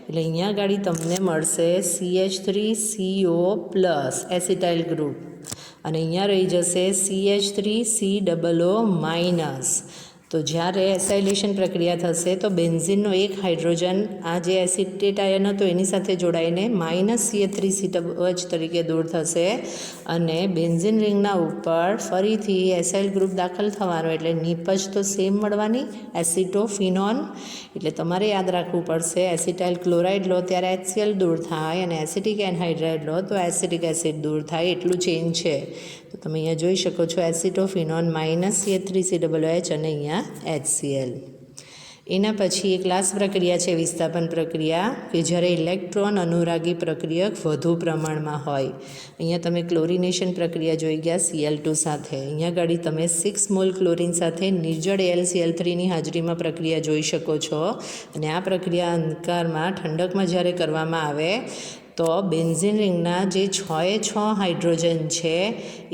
એટલે અહીંયા ગાડી તમને મળશે CH3CO+ એસિટાઇલ ગ્રુપ, અને અહીંયા રહી જશે CH3COO-. તો જ્યારે એસાઇલેશન પ્રક્રિયા થશે તો બેન્ઝીનનો એક હાઇડ્રોજન આ જે એસિટેટ આયન હતો એની સાથે જોડાઈને -CH3COH તરીકે દૂર થશે, અને બેન્ઝીન રિંગના ઉપર ફરીથી એસાઇલ ગ્રુપ દાખલ થવાનો, એટલે નિપજ તો સેમ મળવાની એસિટોફિનોન. એટલે તમારે યાદ રાખવું પડશે એસિટાઇલ ક્લોરાઇડ લો ત્યારે HCl દૂર થાય, અને એસિટિક એનહાઇડ્રાઇડ લો તો એસિટિક એસિડ દૂર થાય, એટલું ચેન્જ છે. તો તમે અહીંયા જોઈ શકો છો એસિટોફિનોન -CH3COOH અને અહીંયા HCl. એના પછી એક લાસ્ટ પ્રક્રિયા છે વિસ્થાપન પ્રક્રિયા, કે જ્યારે ઇલેક્ટ્રોન અનુરાગી પ્રક્રિયક વધુ પ્રમાણમાં હોય. અહીંયા તમે ક્લોરિનેશન પ્રક્રિયા જોઈ ગયા Cl2 સાથે. અહીંયા ગાડી તમે 6 મોલ ક્લોરિન સાથે નિર્જળ AlCl3ની હાજરીમાં પ્રક્રિયા જોઈ શકો છો, અને આ પ્રક્રિયા અંધકારમાં ઠંડકમાં જ્યારે કરવામાં આવે તો બેન્ઝીન રિંગના જે 6 હાઇડ્રોજન છે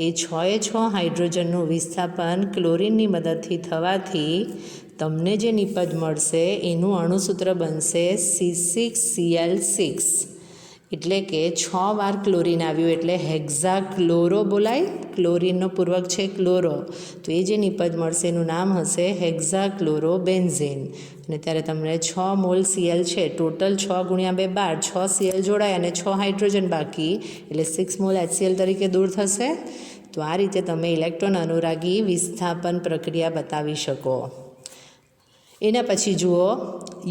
એ 6 હાઇડ્રોજનનું વિસ્થાપન ક્લોરિનની મદદથી થવાથી તમને જે નિપજ મળશે એનું અણુસૂત્ર બનશે C6Cl6. એટલે કે 6 વાર ક્લોરિન આવ્યું એટલે હેક્ઝા ક્લોરો બોલાય. ક્લોરિનનો પૂર્વક છે ક્લોરો, તો એ જે નિપજ મળશે એનું નામ હશે હેક્ઝા ક્લોરો બેન્ઝીન. અને ત્યારે તમને 6 મોલ Cl છે, ટોટલ 6 × 2 12, 6 Cl જોડાય અને 6 હાઇડ્રોજન બાકી, એટલે 6 મોલ HCl તરીકે દૂર થશે. તો આ રીતે તમે ઇલેક્ટ્રોન અનુરાગી વિસ્થાપન પ્રક્રિયા બતાવી શકો. એના પછી જુઓ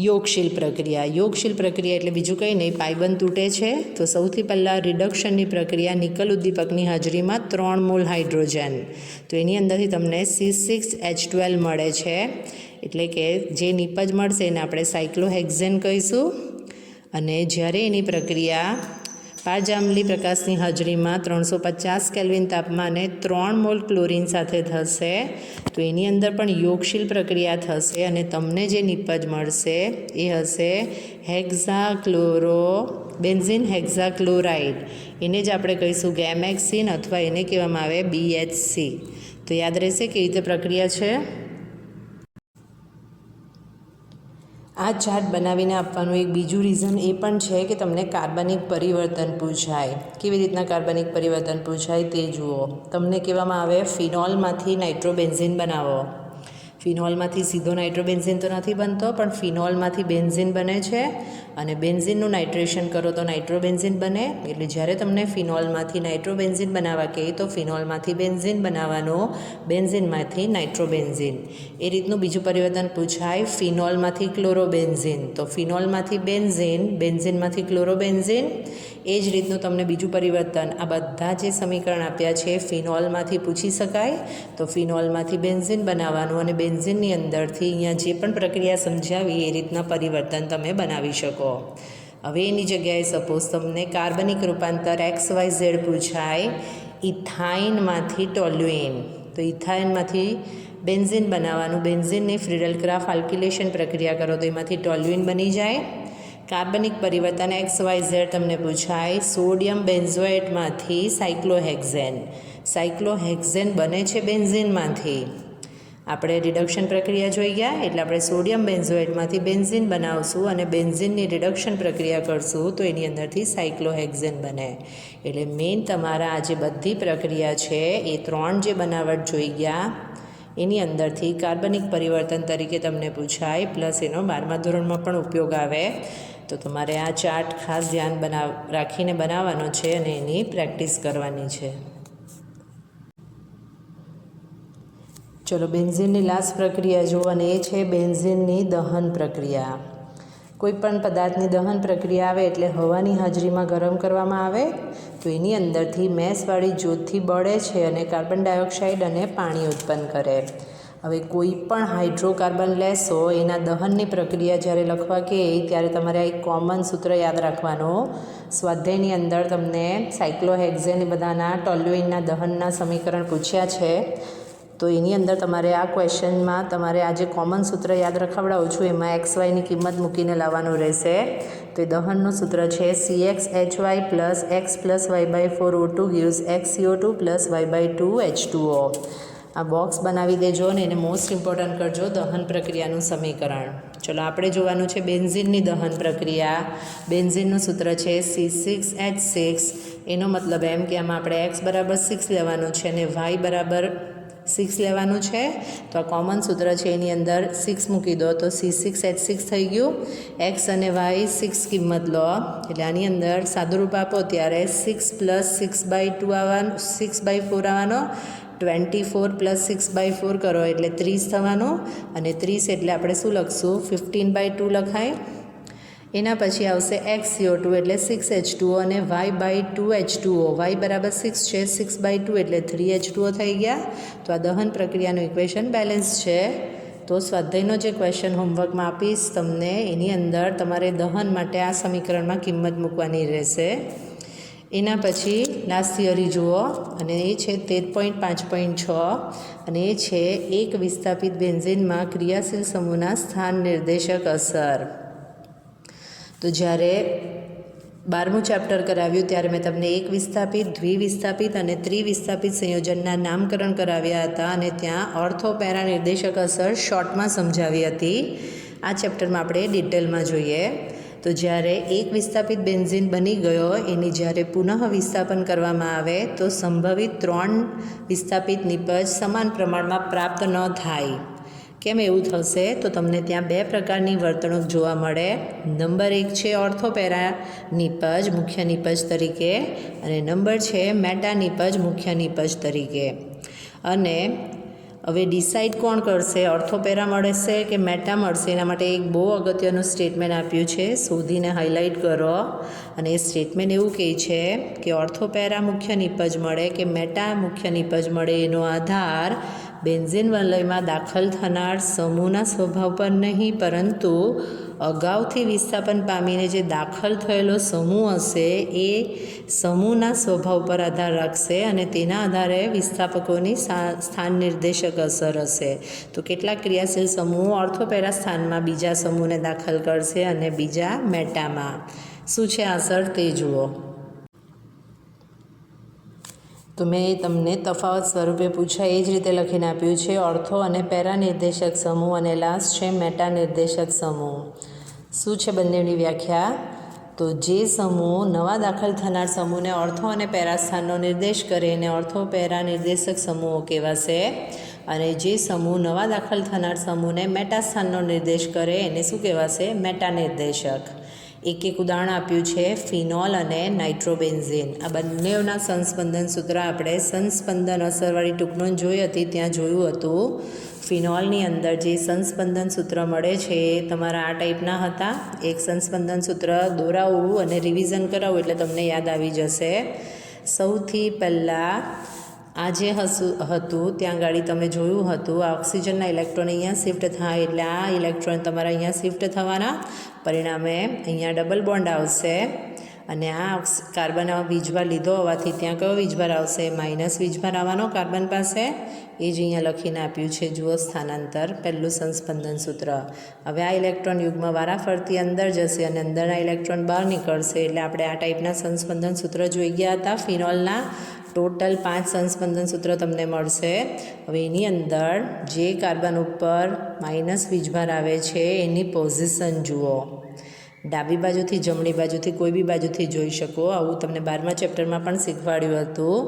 યોગશીલ પ્રક્રિયા. યોગશીલ પ્રક્રિયા એટલે બીજું કંઈ નહીં, પાયબંધ તૂટે છે. તો સૌથી પહેલાં રિડક્શનની પ્રક્રિયા, નિકલ ઉદ્દીપકની હાજરીમાં 3 મોલ હાઇડ્રોજન, તો એની અંદરથી તમને C6H12 મળે છે. એટલે કે જે નિપજ મળશે એને આપણે સાયક્લોહેક્ઝેન કહીશું. અને જ્યારે એની પ્રક્રિયા પારજાંબલી પ્રકાશની હાજરીમાં 350 કેલ્વિન તાપમાને 3 મોલ ક્લોરીન સાથે થશે, તો એની અંદર પણ યોગશીલ પ્રક્રિયા થશે અને તમને જે નિપજ મળશે એ હશે બેન્ઝીન હેક્ઝાક્લોરાઇડ. એને જ આપણે કહીશું ગેમેક્સિન અથવા એને કહેવામાં આવે BHC. તો યાદ રહેશે કેવી રીતે પ્રક્રિયા છે. આ ચાર્ટ બનાવીને આપવાનું એક બીજું રીઝન એ પણ છે કે તમને કાર્બનિક પરિવર્તન પૂછાય. કેવી રીતના કાર્બનિક પરિવર્તન પૂછાય તે જુઓ. તમને કહેવામાં આવે ફિનોલમાંથી નાઇટ્રોબેન્ઝીન બનાવો. ફિનોલમાંથી સીધો નાઇટ્રોબેન્ઝીન તો નથી બનતો, પણ ફિનોલમાંથી બેન્ઝીન બને છે અને બેન્ઝીનનું નાઇટ્રેશન કરો તો નાઇટ્રોબેન્ઝીન બને. એટલે જ્યારે તમને ફિનોલમાંથી નાઇટ્રોબેન્ઝીન બનાવવા કહે તો ફિનોલમાંથી બેન્ઝીન બનાવવાનું, બેન્ઝીનમાંથી નાઇટ્રોબેન્ઝીન. એ રીતનું બીજું પરિવર્તન પૂછાય ફિનોલમાંથી ક્લોરોબેન્ઝીન, તો ફિનોલમાંથી બેન્ઝીન, બેન્ઝીનમાંથી ક્લોરોબેન્ઝીન. એ જ રીતનું તમને બીજું પરિવર્તન આ બધા જે સમીકરણ આપ્યા છે ફિનોલમાંથી પૂછી શકાય. તો ફિનોલમાંથી બેન્ઝીન બનાવવાનું અને બેન્ઝીનની અંદરથી અહીંયા જે પણ પ્રક્રિયા સમજાવી એ રીતના પરિવર્તન તમે બનાવી શકો. હવે એની જગ્યાએ સપોઝ તમને કાર્બનિક રૂપાંતર XYZ પૂછાય ઇથાઇનમાંથી ટોલ્યુઇન, તો ઇથાઇનમાંથી બેન્ઝીન બનાવવાનું, બેન્ઝીનની ફ્રીડલ ક્રાફ્ટ આલ્કિલેશન પ્રક્રિયા કરો તો એમાંથી ટોલ્યુઇન બની જાય. કાર્બનિક પરિવર્તન XYZ તમને પૂછાય સોડિયમ બેન્ઝોએટમાંથી સાયક્લોહેક્ઝેન, સાયક્લોહેક્ઝેન બને છે બેન્ઝીનમાંથી. આપણે રિડક્શન પ્રક્રિયા જોઈ ગયા, એટલે આપણે સોડિયમ બેન્ઝોએટમાંથી બેન્ઝીન બનાવશું અને બેન્ઝીનની રિડક્શન પ્રક્રિયા કરશું તો એની અંદરથી સાયક્લોહેક્ઝેન બને. એટલે મેઇન તમારા આ જે બધી પ્રક્રિયા છે એ 3 જે બનાવટ જોઈ ગયા એની અંદરથી કાર્બનિક પરિવર્તન તરીકે તમને પૂછાય, પ્લસ એનો 12મા ધોરણમાં પણ ઉપયોગ આવે. તો તમારે આ ચાર્ટ ખાસ ધ્યાન રાખીને બનાવવાનો છે અને એની પ્રેક્ટિસ કરવાની છે. ચલો બેન્ઝીનની લાસ્ટ પ્રક્રિયા જુઓ અને એ છે બેન્ઝીનની દહન પ્રક્રિયા. કોઈપણ પદાર્થની દહન પ્રક્રિયા આવે એટલે હવાની હાજરીમાં ગરમ કરવામાં આવે તો એની અંદરથી મેસવાળી જ્યોતથી બળે છે અને કાર્બન ડાયોક્સાઇડ અને પાણી ઉત્પન્ન કરે. હવે કોઈ પણ હાઇડ્રોકાર્બન લેશો એના દહનની પ્રક્રિયા જ્યારે લખવા કહે ત્યારે તમારે એક કોમન સૂત્ર યાદ રાખવાનું. સ્વાધ્યાયની અંદર તમને સાયક્લોહેક્ઝેન એ બધાના ટોલ્યુઇનના દહનના સમીકરણ પૂછ્યા છે, તો એની અંદર તમારે આ ક્વેશ્ચનમાં તમારે આ જે કોમન સૂત્ર યાદ રખાવડાવું છું એમાં XYની કિંમત મૂકીને લાવવાનું રહેશે. તો એ દહનનું સૂત્ર છે CXHY plus X plus Y/4O2 gives XCO2 plus Y/2 H2O. આ બોક્સ બનાવી દેજો અને એને મોસ્ટ ઇમ્પોર્ટન્ટ કરજો દહન પ્રક્રિયાનું સમીકરણ. ચલો આપણે જોવાનું છે બેન્ઝીનની દહન પ્રક્રિયા. બેન્ઝીનનું સૂત્ર છે C6H6. એનો મતલબ એમ કે આમાં આપણે X બરાબર 6 લેવાનું છે અને Y બરાબર 6 લેવાનું છે. તો આ કોમન સૂત્ર છે એની અંદર 6 મૂકી દો તો C6H6 થઈ ગયું. X અને Y 6 કિંમત લો એટલે આની અંદર સાદુરૂપ આપો ત્યારે 6 પ્લસ 6/2 આવવાનું, 6/4 આવવાનો, 24 પ્લસ 6/4 કરો એટલે 30 થવાનું અને 30 એટલે આપણે શું લખશું 15/2 લખાય. એના પછી આવશે XCO2 એટલે 6H2O અને Y/2 H2O. Y બરાબર 6 છે, 6/2 એટલે 3H2O થઈ ગયા. તો આ દહન પ્રક્રિયાનું ઇક્વેશન બેલેન્સ છે. તો સ્વાધ્યાયનો જે ક્વેશ્ચન હોમવર્કમાં આપીશ તમને એની અંદર તમારે દહન માટે આ સમીકરણમાં કિંમત મૂકવાની રહેશે. એના પછી લાસ્ટ થિયરી જુઓ અને એ છે 13.5.6 અને એ છે એક વિસ્થાપિત બેન્ઝીનમાં ક્રિયાશીલ સમૂહના સ્થાન નિર્દેશક અસર. તો જ્યારે 12મું ચેપ્ટર કરાવ્યું ત્યારે મેં તમને એક વિસ્થાપિત, દ્વિવિસ્થાપિત અને ત્રિવિસ્થાપિત સંયોજનના નામકરણ કરાવ્યા હતા અને ત્યાં ઓર્થો પેરા નિર્દેશક અસર શોર્ટમાં સમજાવી હતી. આ ચેપ્ટરમાં આપણે ડિટેલમાં જોઈએ. તો જ્યારે એક વિસ્થાપિત બેન્ઝીન બની ગયો એની જ્યારે પુનઃ વિસ્થાપન કરવામાં આવે તો સંભવિત 3 વિસ્થાપિત નિપજ સમાન પ્રમાણમાં પ્રાપ્ત ન થાય. કેમ એવું થશે? તો તમને ત્યાં 2 પ્રકારની વર્તણૂક જોવા મળે. નંબર 1 છે ઓર્થોપેરા નિપજ મુખ્ય નિપજ તરીકે અને નંબર છે મેટા નિપજ મુખ્ય નિપજ તરીકે. અને હવે ડિસાઇડ કોણ કરશે, ઓર્થોપેરા મળશે કે મેટા મળશે, એના માટે એક બહુ અગત્યનું સ્ટેટમેન્ટ આપ્યું છે, શોધીને હાઇલાઇટ કરો. અને એ સ્ટેટમેન્ટ એવું કહે છે કે ઓર્થોપેરા મુખ્ય નિપજ મળે કે મેટા મુખ્ય નિપજ મળે એનો આધાર બેન્ઝીન વલયમાં દાખલ થનાર સમૂહના સ્વભાવ પર નહીં, પરંતુ અગાઉથી વિસ્થાપન પામીને જે દાખલ થયેલો સમૂહ હશે એ સમૂહના સ્વભાવ પર આધાર રાખશે અને તેના આધારે વિસ્થાપકોની સ્થાન નિર્દેશક અસર હશે. તો કેટલાક ક્રિયાશીલ સમૂહ ઓર્થોપેરા સ્થાનમાં બીજા સમૂહને દાખલ કરશે અને બીજા મેટામાં. શું છે અસર તે જુઓ. તો મેં તમને તફાવત સ્વરૂપે પૂછાય એ જ રીતે લખીને આપ્યું છે, ઓર્થો અને પેરા નિર્દેશક સમૂહ અને લાસ્ટ છે મેટા નિર્દેશક સમૂહ. શું છે બંનેની વ્યાખ્યા? તો જે સમૂહ નવા દાખલ થનાર સમૂહને ઓર્થો અને પેરા સ્થાનનો નિર્દેશ કરે એને ઓર્થો પેરા નિર્દેશક સમૂહો કહેવાશે, અને જે સમૂહ નવા દાખલ થનાર સમૂહને મેટા સ્થાનનો નિર્દેશ કરે એને શું કહેવાશે? મેટા નિર્દેશક. એક ઉદાહરણ આપ્યું છે ફિનોલ અને નાઇટ્રોબેન્ઝીન. આ બંનેના સંસ્પંદન સૂત્ર આપણે સંસ્પંદન અસરવાળી ટૂંકનોંધ જોઈ હતી ત્યાં જોયું હતું. ફિનોલની અંદર જે સંસ્પંદન સૂત્ર મળે છે એ તમારા આ ટાઈપના હતા. એક સંસ્પંદન સૂત્ર દોરાવવું અને રિવિઝન કરાવવું એટલે તમને યાદ આવી જશે. સૌથી પહેલાં આ જે હતું ત્યાં ગાડી તમે જોયું હતું, આ ઓક્સિજનના ઇલેક્ટ્રોન અહીંયા શિફ્ટ થાય એટલે આ ઇલેક્ટ્રોન તમારા અહીંયા શિફ્ટ થવાના, પરિણામે અહીંયા ડબલ બોન્ડ આવશે અને આ કાર્બન વીજભાર લીધો હોવાથી ત્યાં કયો વીજભાર આવશે? માઇનસ વીજભાર આવવાનો કાર્બન પાસે. એ જ અહીંયા લખીને આપ્યું છે, જુઓ સ્થાનાંતર, પહેલું સંસ્પંદન સૂત્ર. હવે આ ઇલેક્ટ્રોન યુગમાં વારાફરતી અંદર જશે અને અંદરના ઇલેક્ટ્રોન બહાર નીકળશે એટલે આપણે આ ટાઈપના સંસ્પંદન સૂત્ર જોઈ ગયા હતા ફિનોલના. ટોટલ 5 સંસ્પંદન સૂત્ર તમને મળશે. હવે એની અંદર જે કાર્બન ઉપર માઇનસ વીજભાર આવે છે એની પોઝિશન જુઓ. ડાબી બાજુથી જમણી બાજુથી કોઈ બી બાજુથી જોઈ શકો. આવું તમને 12મા ચેપ્ટરમાં પણ શીખવાડ્યું હતું.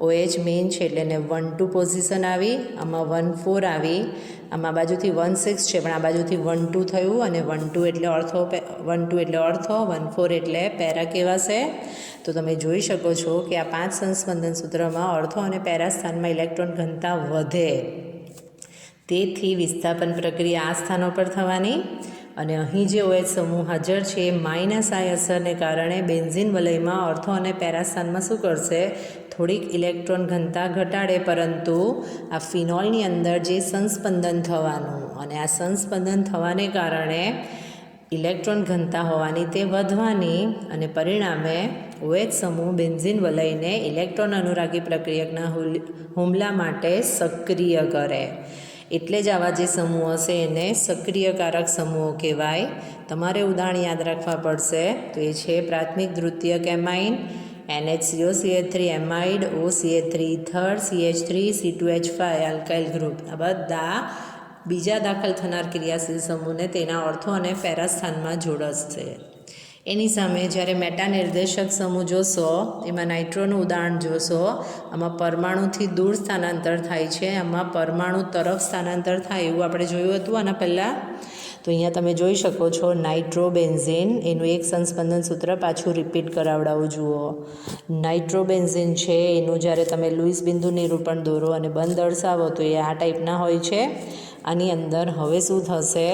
OH મેઇન છે એટલે એને 1-2 પોઝિશન આવી, આમાં 1-4 આવી, આમાં બાજુથી 1-6 છે પણ આ બાજુથી 1-2 થયું અને 1-2 એટલે ઓર્થો, 1-4 એટલે પેરા કહેવાશે. તો તમે જોઈ શકો છો કે આ 5 સંસ્પંદન સૂત્રમાં ઓર્થો અને પેરા સ્થાનમાં ઇલેક્ટ્રોન ઘનતા વધે, તેથી વિસ્થાપન પ્રક્રિયા આ સ્થાનો પર થવાની. અને અહીં જે OH સમૂહ હાજર છે એ માઇનસ આઈ અસરને કારણે બેન્ઝીન વલયમાં ઓર્થો અને પેરા સ્થાનમાં શું કરશે? થોડીક ઇલેક્ટ્રોન ઘનતા ઘટાડે, પરંતુ આ ફિનોલની અંદર જે સંસ્પંદન થવાનું અને આ સંસ્પંદન થવાને કારણે ઇલેક્ટ્રોન ઘનતા હોવાની તે વધવાની અને પરિણામે OH સમૂહ બેન્ઝીન વલયને ઇલેક્ટ્રોન અનુરાગી પ્રક્રિયકના હુમલા માટે સક્રિય કરે. એટલે જ આવા જે સમૂહ હશે એને સક્રિયકારક સમૂહો કહેવાય. તમારે ઉદાહરણ યાદ રાખવા પડશે. તો એ છે પ્રાથમિક દ્વિતીયક amine, NHCO CH3 amide, OCH3 ether, CH3 C2H5 alkyl group. આ બધા બીજા દાખલ થનાર ક્રિયાશીલ સમૂહને તેના ઓર્થો અને પેરા સ્થાનમાં જોડશે. એની સામે જ્યારે મેટા નિર્દેશક સમૂહ જોશો એમાં નાઇટ્રોનું ઉદાહરણ જોશો. આમાં પરમાણુથી દૂર સ્થાનાંતર થાય છે, આમાં પરમાણુ તરફ સ્થાનાંતર થાય એવું આપણે જોયું હતું આના પહેલાં. તો અહીંયા તમે જોઈ શકો છો નાઇટ્રોબેન્ઝીન, એનું એક સંસ્પંદન સૂત્ર પાછું રિપીટ કરાવડાવું જુઓ. નાઇટ્રોબેન્ઝીન છે એનું જ્યારે તમે લુઈસ બિંદુ નિરૂપણ દોરો અને બંધ દર્શાવો તો એ આ ટાઈપના હોય છે. આની અંદર હવે શું થશે?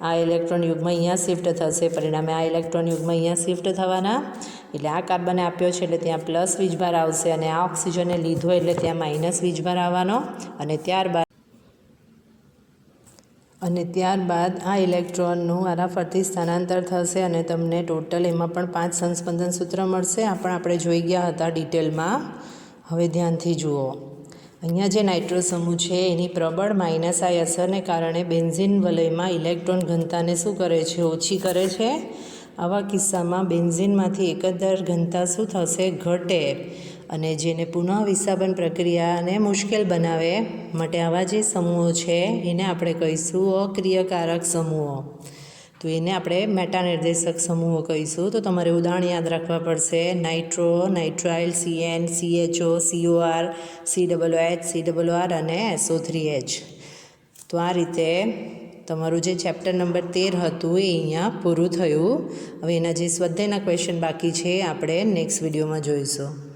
આ ઇલેક્ટ્રોન યુગમાં અહીંયા શિફ્ટ થશે, પરિણામે આ ઇલેક્ટ્રોન યુગમાં અહીંયા શિફ્ટ થવાના. એટલે આ કાર્બને આપ્યો છે એટલે ત્યાં પ્લસ વીજભાર આવશે અને આ ઓક્સિજને લીધો એટલે ત્યાં માઇનસ વીજભાર આવવાનો. અને ત્યારબાદ આ ઇલેક્ટ્રોનનું વારાફરતી સ્થાનાંતર થશે અને તમને ટોટલ એમાં પણ 5 સંસ્પંદન સૂત્ર મળશે. આ પણ આપણે જોઈ ગયા હતા ડિટેલમાં. હવે ધ્યાનથી જુઓ. અહીંયા જે નાઇટ્રો સમૂહ છે એની પ્રબળ માઇનસ આઈ અસરને કારણે બેન્ઝીન વલયમાં ઇલેક્ટ્રોન ઘનતાને શું કરે છે? ઓછી કરે છે. આવા કિસ્સામાં બેન્ઝીનમાંથી એકંદર ઘનતા શું થશે? ઘટે. અને જેને પુનઃ વિસ્થાપન પ્રક્રિયાને મુશ્કેલ બનાવે માટે આવા જે સમૂહો છે એને આપણે કહીશું અક્રિયકારક સમૂહો. તો એને આપણે મેટા નિર્દેશક સમૂહો કહીશું. તો તમારે ઉદાહરણ યાદ રાખવા પડશે. Nitro, nitrile, CN, CHO, COR, COOH, COR અને SO3H. તો આ રીતે તમારું જે ચેપ્ટર નંબર 13 હતું એ અહીંયા પૂરું થયું. હવે એના જે સ્વાધ્યાયના ક્વેશ્ચન બાકી છે આપણે નેક્સ્ટ વિડીયોમાં જોઈશું.